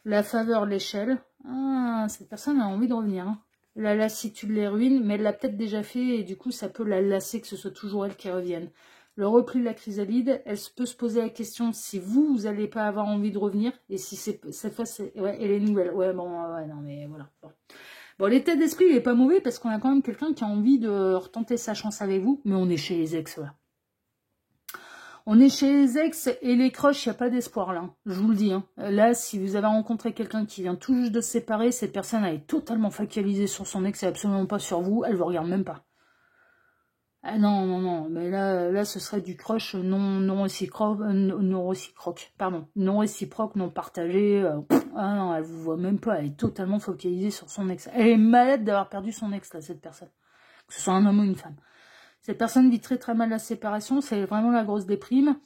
La faveur, l'échelle. Ah, cette personne a envie de revenir. Hein. La lassitude les ruine, mais elle l'a peut-être déjà fait et du coup, ça peut la lasser que ce soit toujours elle qui revienne. Le repli de la chrysalide, elle peut se poser la question si vous n'allez pas avoir envie de revenir et si cette fois, ouais, elle est nouvelle. Ouais, bon, ouais, non, mais voilà. Bon, l'état d'esprit, il est pas mauvais parce qu'on a quand même quelqu'un qui a envie de retenter sa chance avec vous, mais on est chez les ex, là. On est chez les ex et les croches, il n'y a pas d'espoir là, je vous le dis. Hein. Là, si vous avez rencontré quelqu'un qui vient tout juste de se séparer, cette personne elle est totalement focalisée sur son ex et absolument pas sur vous, elle vous regarde même pas. Ah non, mais là ce serait du crush non réciproque, non réciproque, non partagé. Ah non, elle vous voit même pas, elle est totalement focalisée sur son ex. Elle est malade d'avoir perdu son ex là, cette personne, que ce soit un homme ou une femme. Cette personne vit très très mal la séparation, c'est vraiment la grosse déprime.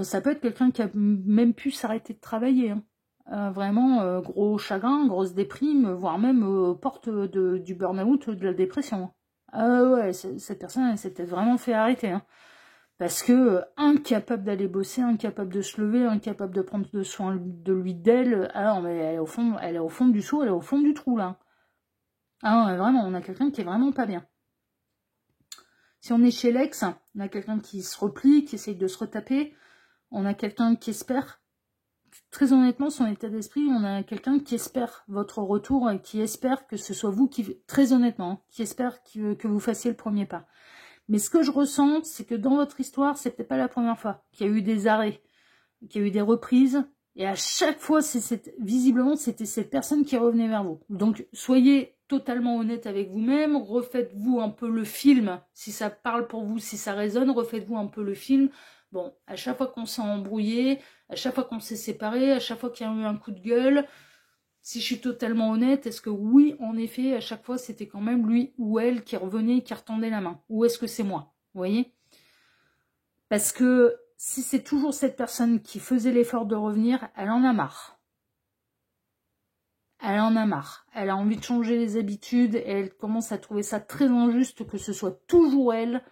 Ça peut être quelqu'un qui a même pu s'arrêter de travailler. Hein. Vraiment, gros chagrin, grosse déprime, voire même porte du burn-out, de la dépression. Ouais, cette personne, elle s'est peut-être vraiment fait arrêter. Hein. Parce que incapable d'aller bosser, incapable de se lever, incapable de prendre soin de lui, d'elle, alors mais elle est au fond du seau, elle est au fond du trou là. Ah ouais, vraiment, on a quelqu'un qui est vraiment pas bien. Si on est chez l'ex, on a quelqu'un qui se replie, qui essaye de se retaper. On a quelqu'un qui espère, très honnêtement, son état d'esprit, on a quelqu'un qui espère votre retour et qui espère que ce soit vous qui, très honnêtement, qui espère que vous fassiez le premier pas. Mais ce que je ressens, c'est que dans votre histoire, c'est peut-être pas la première fois qu'il y a eu des arrêts, qu'il y a eu des reprises, et à chaque fois, visiblement, c'était cette personne qui revenait vers vous. Donc, soyez totalement honnête avec vous-même, refaites-vous un peu le film, si ça parle pour vous, si ça résonne, refaites-vous un peu le film. Bon, à chaque fois qu'on s'est embrouillé, à chaque fois qu'on s'est séparé, à chaque fois qu'il y a eu un coup de gueule, si je suis totalement honnête, est-ce que oui, en effet, à chaque fois, c'était quand même lui ou elle qui revenait, qui retendait la main? Ou est-ce que c'est moi? Vous voyez? Parce que si c'est toujours cette personne qui faisait l'effort de revenir, elle en a marre. Elle en a marre. Elle a envie de changer les habitudes et elle commence à trouver ça très injuste que ce soit toujours elle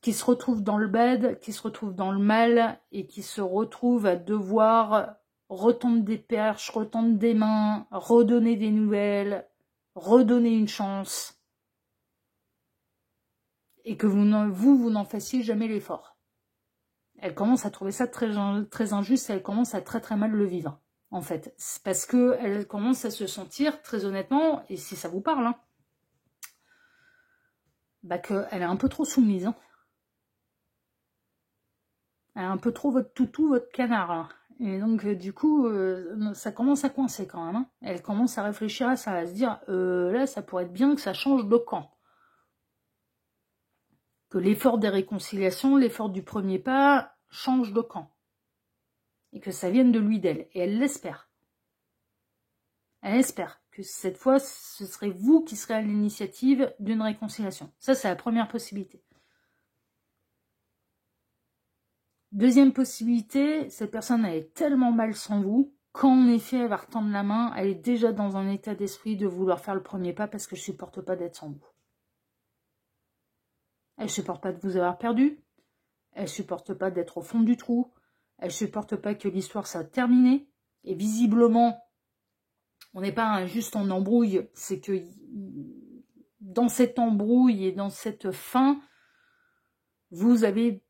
qui se retrouve dans le bad, qui se retrouve dans le mal et qui se retrouve à devoir retendre des perches, retendre des mains, redonner des nouvelles, redonner une chance et que vous n'en fassiez jamais l'effort. Elle commence à trouver ça très, très injuste et elle commence à très très mal le vivre, en fait. C'est parce qu'elle commence à se sentir, très honnêtement, et si ça vous parle, hein, bah qu'elle est un peu trop soumise, hein. Elle a un peu trop votre toutou, votre canard. Hein. Et donc, du coup, ça commence à coincer quand même. Hein. Elle commence à réfléchir à ça, à se dire, là, ça pourrait être bien que ça change de camp. Que l'effort des réconciliations, l'effort du premier pas, change de camp. Et que ça vienne de lui, d'elle. Et elle l'espère. Elle espère que cette fois, ce serait vous qui serez à l'initiative d'une réconciliation. Ça, c'est la première possibilité. Deuxième possibilité, cette personne elle est tellement mal sans vous qu'en effet elle va retendre la main, elle est déjà dans un état d'esprit de vouloir faire le premier pas parce que je ne supporte pas d'être sans vous. Elle ne supporte pas de vous avoir perdu, elle ne supporte pas d'être au fond du trou, elle ne supporte pas que l'histoire soit terminée, et visiblement, on n'est pas juste en embrouille, c'est que dans cette embrouille et dans cette fin, vous avez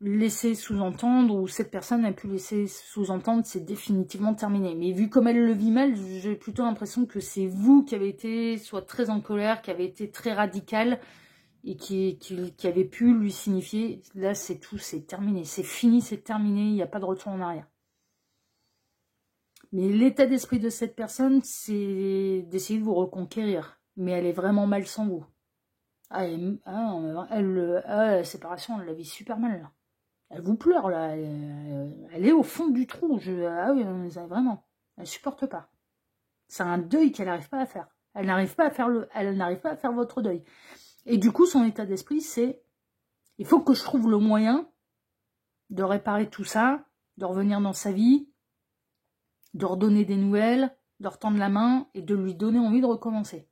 laisser sous-entendre, ou cette personne a pu laisser sous-entendre, c'est définitivement terminé. Mais vu comme elle le vit mal, j'ai plutôt l'impression que c'est vous qui avez été soit très en colère, qui avez été très radical, et qui avez pu lui signifier, là c'est tout, c'est terminé, c'est fini, c'est terminé, il n'y a pas de retour en arrière. Mais l'état d'esprit de cette personne, c'est d'essayer de vous reconquérir. Mais elle est vraiment mal sans vous. La séparation, elle la vit super mal, là. Elle vous pleure, là. Elle est au fond du trou. Ah oui, vraiment. Elle supporte pas. C'est un deuil qu'elle n'arrive pas à faire. Elle n'arrive pas à faire votre deuil. Et du coup, son état d'esprit, c'est il faut que je trouve le moyen de réparer tout ça, de revenir dans sa vie, de redonner des nouvelles, de retendre la main et de lui donner envie de recommencer.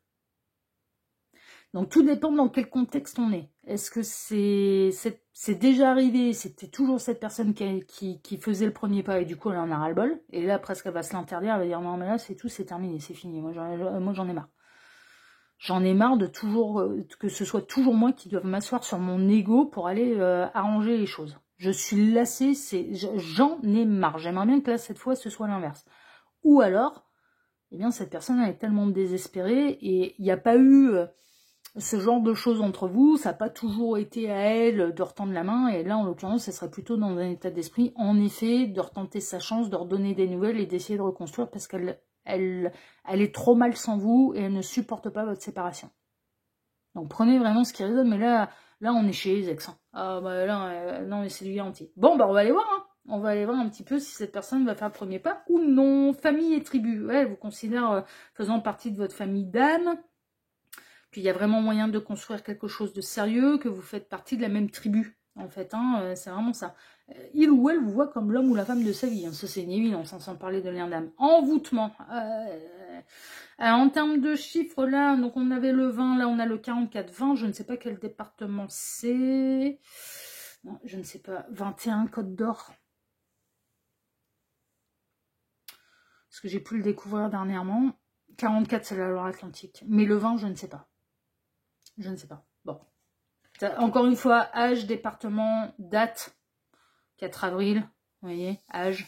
Donc tout dépend dans quel contexte on est. Est-ce que c'est déjà arrivé, c'était toujours cette personne qui faisait le premier pas et du coup elle en a ras-le-bol, et là presque elle va se l'interdire, elle va dire non mais là c'est tout, c'est terminé, c'est fini, moi j'en ai marre. J'en ai marre de toujours que ce soit toujours moi qui doive m'asseoir sur mon ego pour aller arranger les choses. Je suis lassée, j'en ai marre. J'aimerais bien que là cette fois ce soit l'inverse. Ou alors, eh bien cette personne elle est tellement désespérée et il n'y a pas eu ce genre de choses entre vous, ça n'a pas toujours été à elle de retendre la main, et là en l'occurrence, ça serait plutôt dans un état d'esprit, en effet, de retenter sa chance, de redonner des nouvelles et d'essayer de reconstruire parce qu'elle est trop mal sans vous et elle ne supporte pas votre séparation. Donc prenez vraiment ce qui résonne, mais là on est chez les ex. Hein. Ah bah là, non mais c'est du garanti. Bon bah on va aller voir, hein. On va aller voir un petit peu si cette personne va faire le premier pas ou non. Famille et tribu, ouais, elle vous considère faisant partie de votre famille d'âme, qu'il y a vraiment moyen de construire quelque chose de sérieux, que vous faites partie de la même tribu, en fait, hein, c'est vraiment ça. Il ou elle vous voit comme l'homme ou la femme de sa vie, hein, ça c'est une évidence, sans parler de lien d'âme. Envoûtement. En termes de chiffres, là, donc on avait le 20, là on a le 44-20, je ne sais pas quel département c'est. Non, je ne sais pas, 21, Côte d'Or. Parce que j'ai pu le découvrir dernièrement. 44, c'est la Loire-Atlantique. Mais le 20, je ne sais pas. Je ne sais pas. Bon. Encore une fois, âge, département, date. 4 avril. Vous voyez, âge.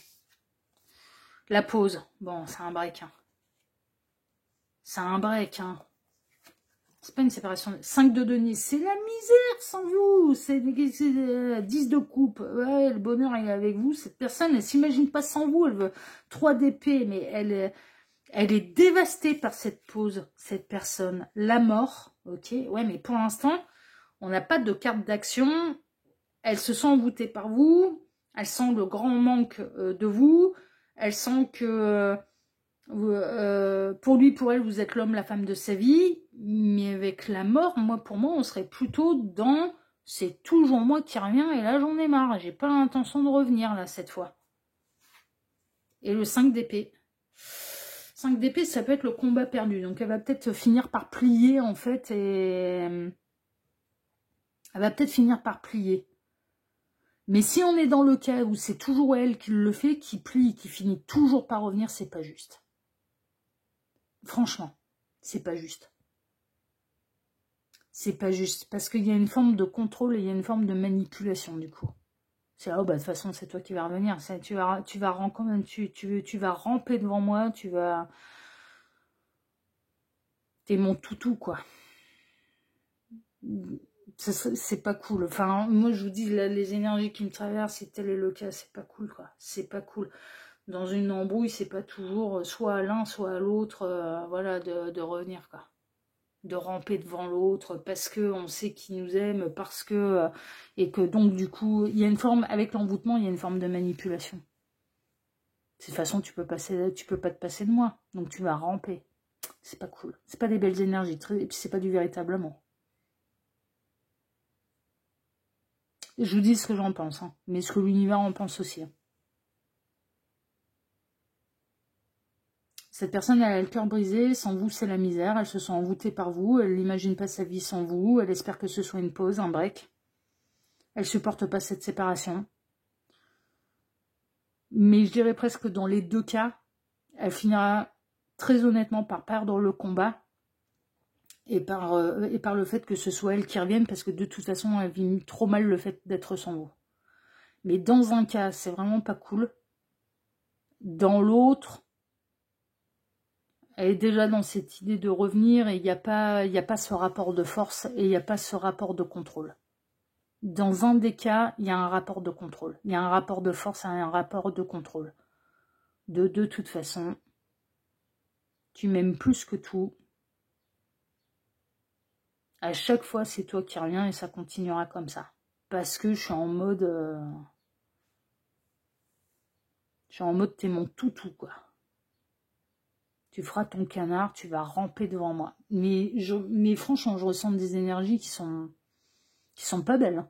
La pause. Bon, c'est un break. Hein. C'est un break. Hein. C'est pas une séparation. 5 de denier. C'est la misère sans vous. C'est 10 de coupe. Ouais, le bonheur il est avec vous. Cette personne, elle s'imagine pas sans vous. Elle veut 3 d'épée, mais elle est dévastée par cette pause, cette personne. La mort. Ok. Ouais, mais pour l'instant, on n'a pas de carte d'action. Elle se sent envoûtée par vous. Elle sent le grand manque de vous. Elle sent que pour lui, pour elle, vous êtes l'homme, la femme de sa vie. Mais avec la mort, pour moi, on serait plutôt dans c'est toujours moi qui reviens et là, j'en ai marre. J'ai pas l'intention de revenir là cette fois. Et le 5 d'épée. 5 d'épée, ça peut être le combat perdu. Donc elle va peut-être finir par plier en fait et elle va peut-être finir par plier. Mais si on est dans le cas où c'est toujours elle qui le fait, qui plie, qui finit toujours par revenir, c'est pas juste. Franchement, c'est pas juste. C'est pas juste. Parce qu'il y a une forme de contrôle et il y a une forme de manipulation du coup. C'est oh bah de toute façon c'est toi qui vas revenir. Tu vas ramper devant moi, t'es mon toutou quoi. C'est pas cool. Enfin, moi, je vous dis, là, les énergies qui me traversent, si tel est le cas, c'est pas cool, quoi. C'est pas cool. Dans une embrouille, c'est pas toujours soit à l'un, soit à l'autre, voilà, de revenir, quoi. De ramper devant l'autre parce que on sait qu'il nous aime, parce que... et que donc, du coup, il y a une forme, avec l'envoûtement, il y a une forme de manipulation. De toute façon, tu peux pas te passer de moi, donc tu vas ramper. C'est pas cool. C'est pas des belles énergies, et puis c'est pas du véritable amour. Je vous dis ce que j'en pense, hein, mais ce que l'univers en pense aussi. Hein. Cette personne, elle a le cœur brisé, sans vous, c'est la misère, elle se sent envoûtée par vous, elle n'imagine pas sa vie sans vous, elle espère que ce soit une pause, un break. Elle supporte pas cette séparation. Mais je dirais presque que dans les deux cas, elle finira très honnêtement par perdre le combat et par le fait que ce soit elle qui revienne, parce que de toute façon, elle vit trop mal le fait d'être sans vous. Mais dans un cas, c'est vraiment pas cool. Dans l'autre, elle est déjà dans cette idée de revenir et il n'y a pas ce rapport de force et il n'y a pas ce rapport de contrôle. Dans un des cas, il y a un rapport de contrôle. Il y a un rapport de force et un rapport de contrôle. De toute façon, tu m'aimes plus que tout. À chaque fois, c'est toi qui reviens et ça continuera comme ça. Parce que je suis en mode... t'es mon toutou, quoi. Tu feras ton canard, tu vas ramper devant moi. Mais franchement, je ressens des énergies qui sont pas belles. Hein,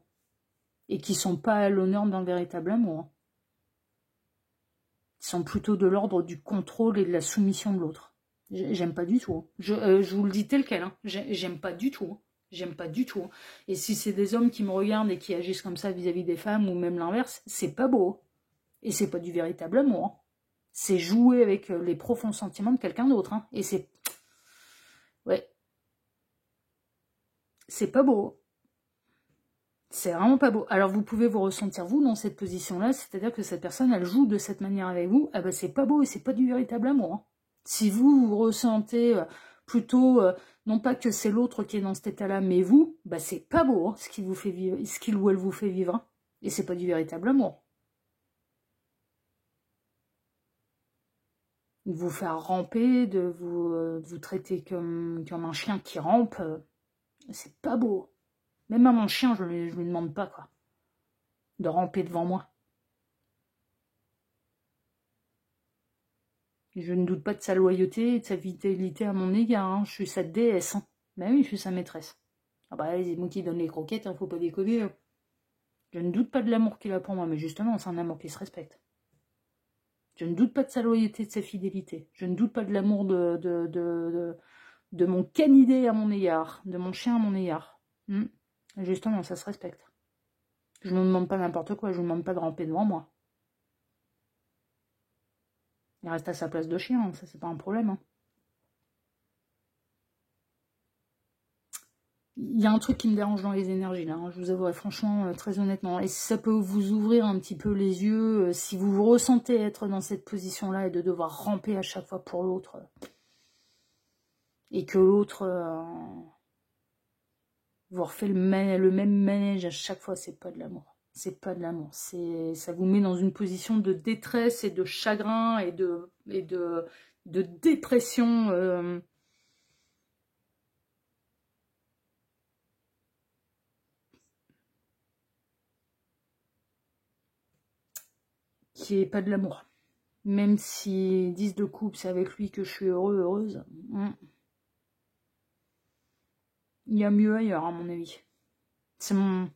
et qui sont pas à l'honneur d'un véritable amour. Hein. Qui sont plutôt de l'ordre du contrôle et de la soumission de l'autre. J'aime pas du tout. Hein. Je vous le dis tel quel. Hein. J'aime pas du tout. Hein. J'aime pas du tout. Hein. Et si c'est des hommes qui me regardent et qui agissent comme ça vis-à-vis des femmes, ou même l'inverse, c'est pas beau. Et c'est pas du véritable amour. Hein. C'est jouer avec les profonds sentiments de quelqu'un d'autre. Hein. Et c'est... Ouais. C'est pas beau. C'est vraiment pas beau. Alors vous pouvez vous ressentir vous dans cette position-là, c'est-à-dire que cette personne, elle joue de cette manière avec vous, ah ben c'est pas beau et c'est pas du véritable amour. Hein. Si vous vous ressentez plutôt, non pas que c'est l'autre qui est dans cet état-là, mais vous, bah c'est pas beau hein, ce qu'il vous fait vivre, ce qu'il ou elle vous fait vivre, hein. Et c'est pas du véritable amour. De vous faire ramper, de vous traiter comme un chien qui rampe, c'est pas beau. Même à mon chien, je lui demande pas, quoi. De ramper devant moi. Je ne doute pas de sa loyauté et de sa fidélité à mon égard. Hein. Je suis sa déesse. Hein. Ben oui, je suis sa maîtresse. Ah bah c'est moi qui donne les croquettes, hein, faut pas déconner. Hein. Je ne doute pas de l'amour qu'il a pour moi, mais justement, c'est un amour qui se respecte. Je ne doute pas de sa loyauté, de sa fidélité. Je ne doute pas de l'amour de mon canidé à mon égard, de mon chien à mon égard. Justement, ça se respecte. Je ne me demande pas n'importe quoi, je ne me demande pas de ramper devant moi. Il reste à sa place de chien, hein, ça c'est pas un problème. Hein. Il y a un truc qui me dérange dans les énergies, là, hein, je vous avouerai franchement, très honnêtement. Et si ça peut vous ouvrir un petit peu les yeux, si vous vous ressentez être dans cette position-là et de devoir ramper à chaque fois pour l'autre, et que l'autre vous refait le même manège à chaque fois, c'est pas de l'amour. C'est pas de l'amour. Ça vous met dans une position de détresse et de chagrin et de dépression. Qui est pas de l'amour. Même si 10 de coupe, c'est avec lui que je suis heureuse. Il y a mieux ailleurs, à mon avis. C'est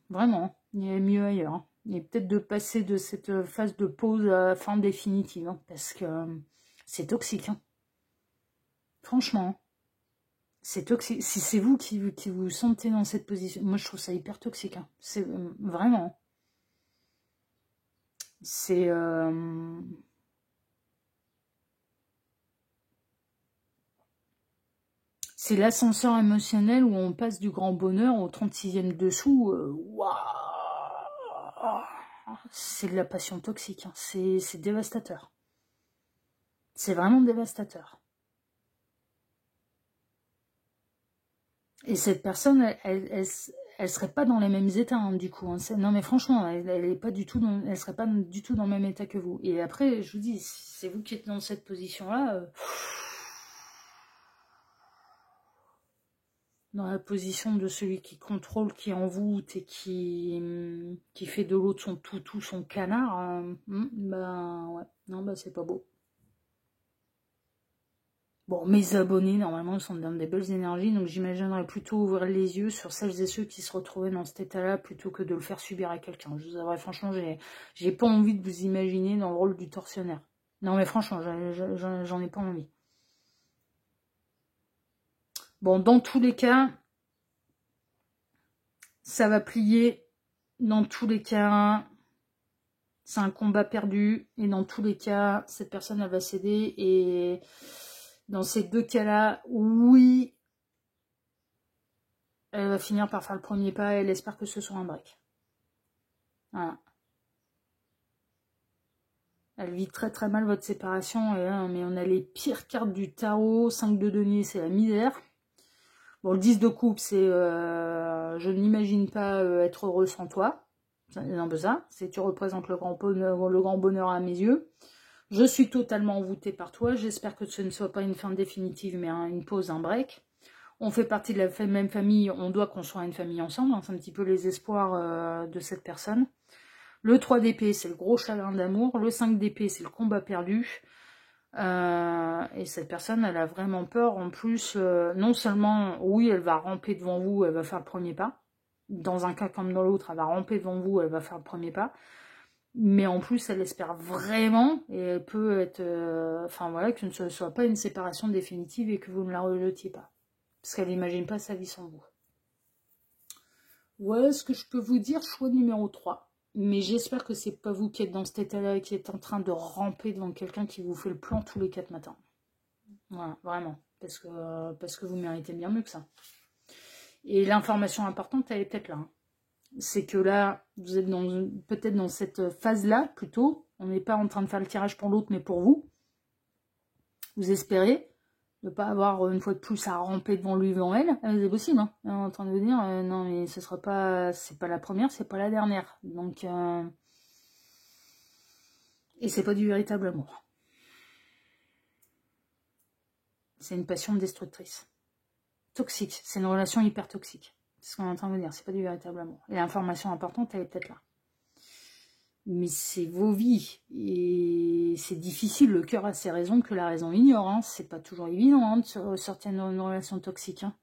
vraiment, il y a mieux ailleurs. Hein. Et peut-être de passer de cette phase de pause à la fin définitive, hein, parce que c'est toxique. Hein. Franchement, c'est toxique. Si c'est vous qui vous sentez dans cette position, moi je trouve ça hyper toxique. Hein. C'est vraiment. C'est... C'est l'ascenseur émotionnel où on passe du grand bonheur au 36e dessous. Waouh, c'est de la passion toxique. Hein. C'est dévastateur. C'est vraiment dévastateur. Et cette personne, elle elle serait pas dans les mêmes états, hein, du coup. Hein. Non, mais franchement, elle est pas du tout elle serait pas du tout dans le même état que vous. Et après, je vous dis, c'est vous qui êtes dans cette position-là, dans la position de celui qui contrôle, qui envoûte et qui fait de l'autre son toutou, son canard, ben ouais, non, bah c'est pas beau. Bon, mes abonnés, normalement, ils sont dans des belles énergies, donc j'imaginerais plutôt ouvrir les yeux sur celles et ceux qui se retrouvaient dans cet état-là, plutôt que de le faire subir à quelqu'un. Je vous avouerai, franchement, j'ai pas envie de vous imaginer dans le rôle du tortionnaire. Non, mais franchement, j'en ai pas envie. Bon, dans tous les cas, ça va plier. Dans tous les cas, c'est un combat perdu. Et dans tous les cas, cette personne, elle va céder. Et dans ces deux cas-là, oui, elle va finir par faire le premier pas et elle espère que ce soit un break. Voilà. Elle vit très très mal votre séparation, et là, mais on a les pires cartes du tarot. 5 de denier, c'est la misère. Bon, le 10 de coupe, c'est je n'imagine pas être heureux sans toi. C'est un peu ça. C'est tu représentes le grand bonheur à mes yeux. Je suis totalement envoûtée par toi. J'espère que ce ne soit pas une fin définitive, mais une pause, un break. On fait partie de la même famille, on doit construire une famille ensemble. Hein, c'est un petit peu les espoirs de cette personne. Le 3 d'épée, c'est le gros chagrin d'amour. Le 5 d'épée, c'est le combat perdu. Et cette personne, elle a vraiment peur. En plus, non seulement, oui, elle va ramper devant vous, elle va faire le premier pas. Dans un cas comme dans l'autre, elle va ramper devant vous, elle va faire le premier pas. Mais en plus, elle espère vraiment, et elle peut être... enfin voilà, que ce ne soit pas une séparation définitive et que vous ne la rejetiez pas. Parce qu'elle n'imagine pas sa vie sans vous. Voilà ce que je peux vous dire, choix numéro 3. Mais j'espère que c'est pas vous qui êtes dans cet état-là et qui êtes en train de ramper devant quelqu'un qui vous fait le plan tous les 4 matins. Voilà, vraiment. Parce que vous méritez bien mieux que ça. Et l'information importante, elle est peut-être là. Hein. C'est que là, vous êtes peut-être dans cette phase-là, plutôt. On n'est pas en train de faire le tirage pour l'autre, mais pour vous. Vous espérez ne pas avoir une fois de plus à ramper devant lui, devant elle. C'est possible, hein. On est en train de vous dire, non, mais ce sera pas, c'est pas la première, c'est pas la dernière. Donc, et c'est pas du véritable amour. C'est une passion destructrice. Toxique. C'est une relation hyper toxique. C'est ce qu'on est en train de vous dire. C'est pas du véritable amour. Et l'information importante, elle est peut-être là. Mais c'est vos vies. Et c'est difficile. Le cœur a ses raisons que la raison ignore. Hein. C'est pas toujours évident hein, de sortir d'une relation toxique. Hein.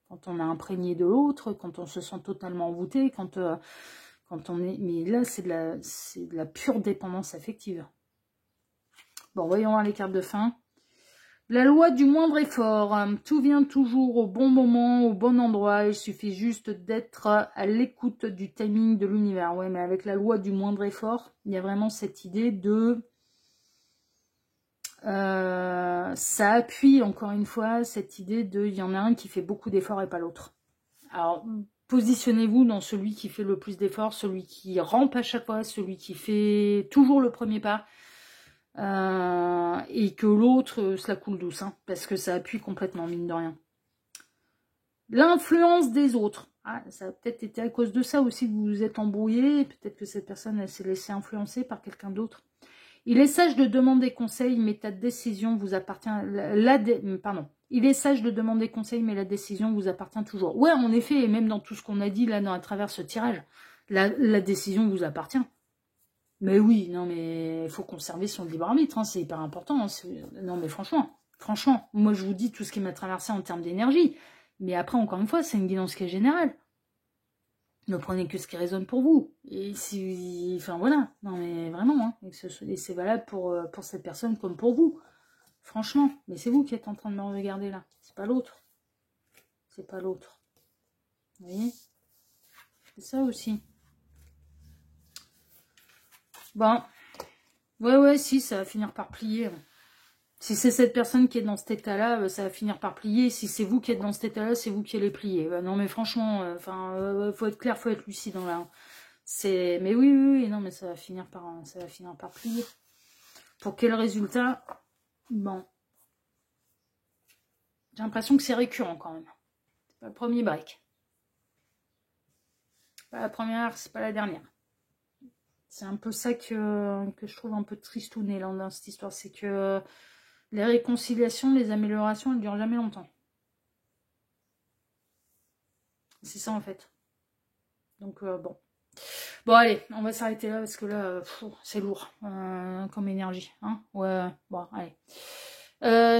Quand on est imprégné de l'autre, quand on se sent totalement envoûté, quand on est... Mais là, c'est de la pure dépendance affective. Bon, voyons voir les cartes de fin. La loi du moindre effort. Tout vient toujours au bon moment, au bon endroit. Il suffit juste d'être à l'écoute du timing de l'univers. Ouais, mais avec la loi du moindre effort, il y a vraiment cette idée de... ça appuie encore une fois cette idée de... Il y en a un qui fait beaucoup d'efforts et pas l'autre. Alors, positionnez-vous dans celui qui fait le plus d'efforts, celui qui rampe à chaque fois, celui qui fait toujours le premier pas. Et que l'autre se la coule douce, hein, parce que ça appuie complètement, mine de rien. L'influence des autres. Ah, ça a peut-être été à cause de ça aussi que vous vous êtes embrouillé. Peut-être que cette personne, elle s'est laissée influencer par quelqu'un d'autre. Il est sage de demander conseil, mais ta décision vous appartient... Pardon. Il est sage de demander conseil, mais la décision vous appartient toujours. Ouais, en effet, et même dans tout ce qu'on a dit là, à travers ce tirage, la décision vous appartient. Mais oui, non, mais il faut conserver son libre arbitre, hein, c'est hyper important. Hein, non, mais franchement, moi je vous dis tout ce qui m'a traversé en termes d'énergie. Mais après, encore une fois, c'est une guidance qui est générale. Ne prenez que ce qui résonne pour vous. Et si, enfin voilà, non mais vraiment, hein, et c'est valable pour cette personne comme pour vous. Franchement, mais c'est vous qui êtes en train de me regarder là. C'est pas l'autre. C'est pas l'autre. Vous voyez? C'est ça aussi. Bon. Ouais, si, ça va finir par plier. Si c'est cette personne qui est dans cet état-là, ça va finir par plier. Si c'est vous qui êtes dans cet état-là, c'est vous qui allez plier. Non, mais franchement, faut être clair, faut être lucide dans là. Mais oui, non, mais ça va finir par plier. Pour quel résultat? Bon. J'ai l'impression que c'est récurrent quand même. C'est pas le premier break. pas la première, c'est pas la dernière. C'est un peu ça que je trouve un peu tristouné là, dans cette histoire. C'est que les réconciliations, les améliorations, elles ne durent jamais longtemps. C'est ça en fait. Donc bon. Bon allez, on va s'arrêter là parce que là, c'est lourd comme énergie. Hein, ouais, bon allez.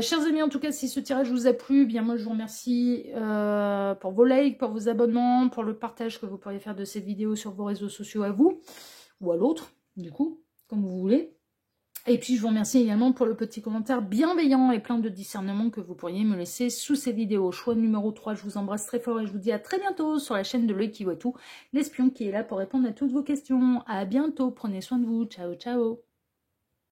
Chers amis, en tout cas, si ce tirage vous a plu, bien moi je vous remercie pour vos likes, pour vos abonnements, pour le partage que vous pourriez faire de cette vidéo sur vos réseaux sociaux à vous, ou à l'autre, du coup, comme vous voulez. Et puis je vous remercie également pour le petit commentaire bienveillant et plein de discernement que vous pourriez me laisser sous cette vidéo. Choix numéro 3, je vous embrasse très fort et je vous dis à très bientôt sur la chaîne de Loïc qui voit tout, l'espion qui est là pour répondre à toutes vos questions. À bientôt, prenez soin de vous, ciao ciao.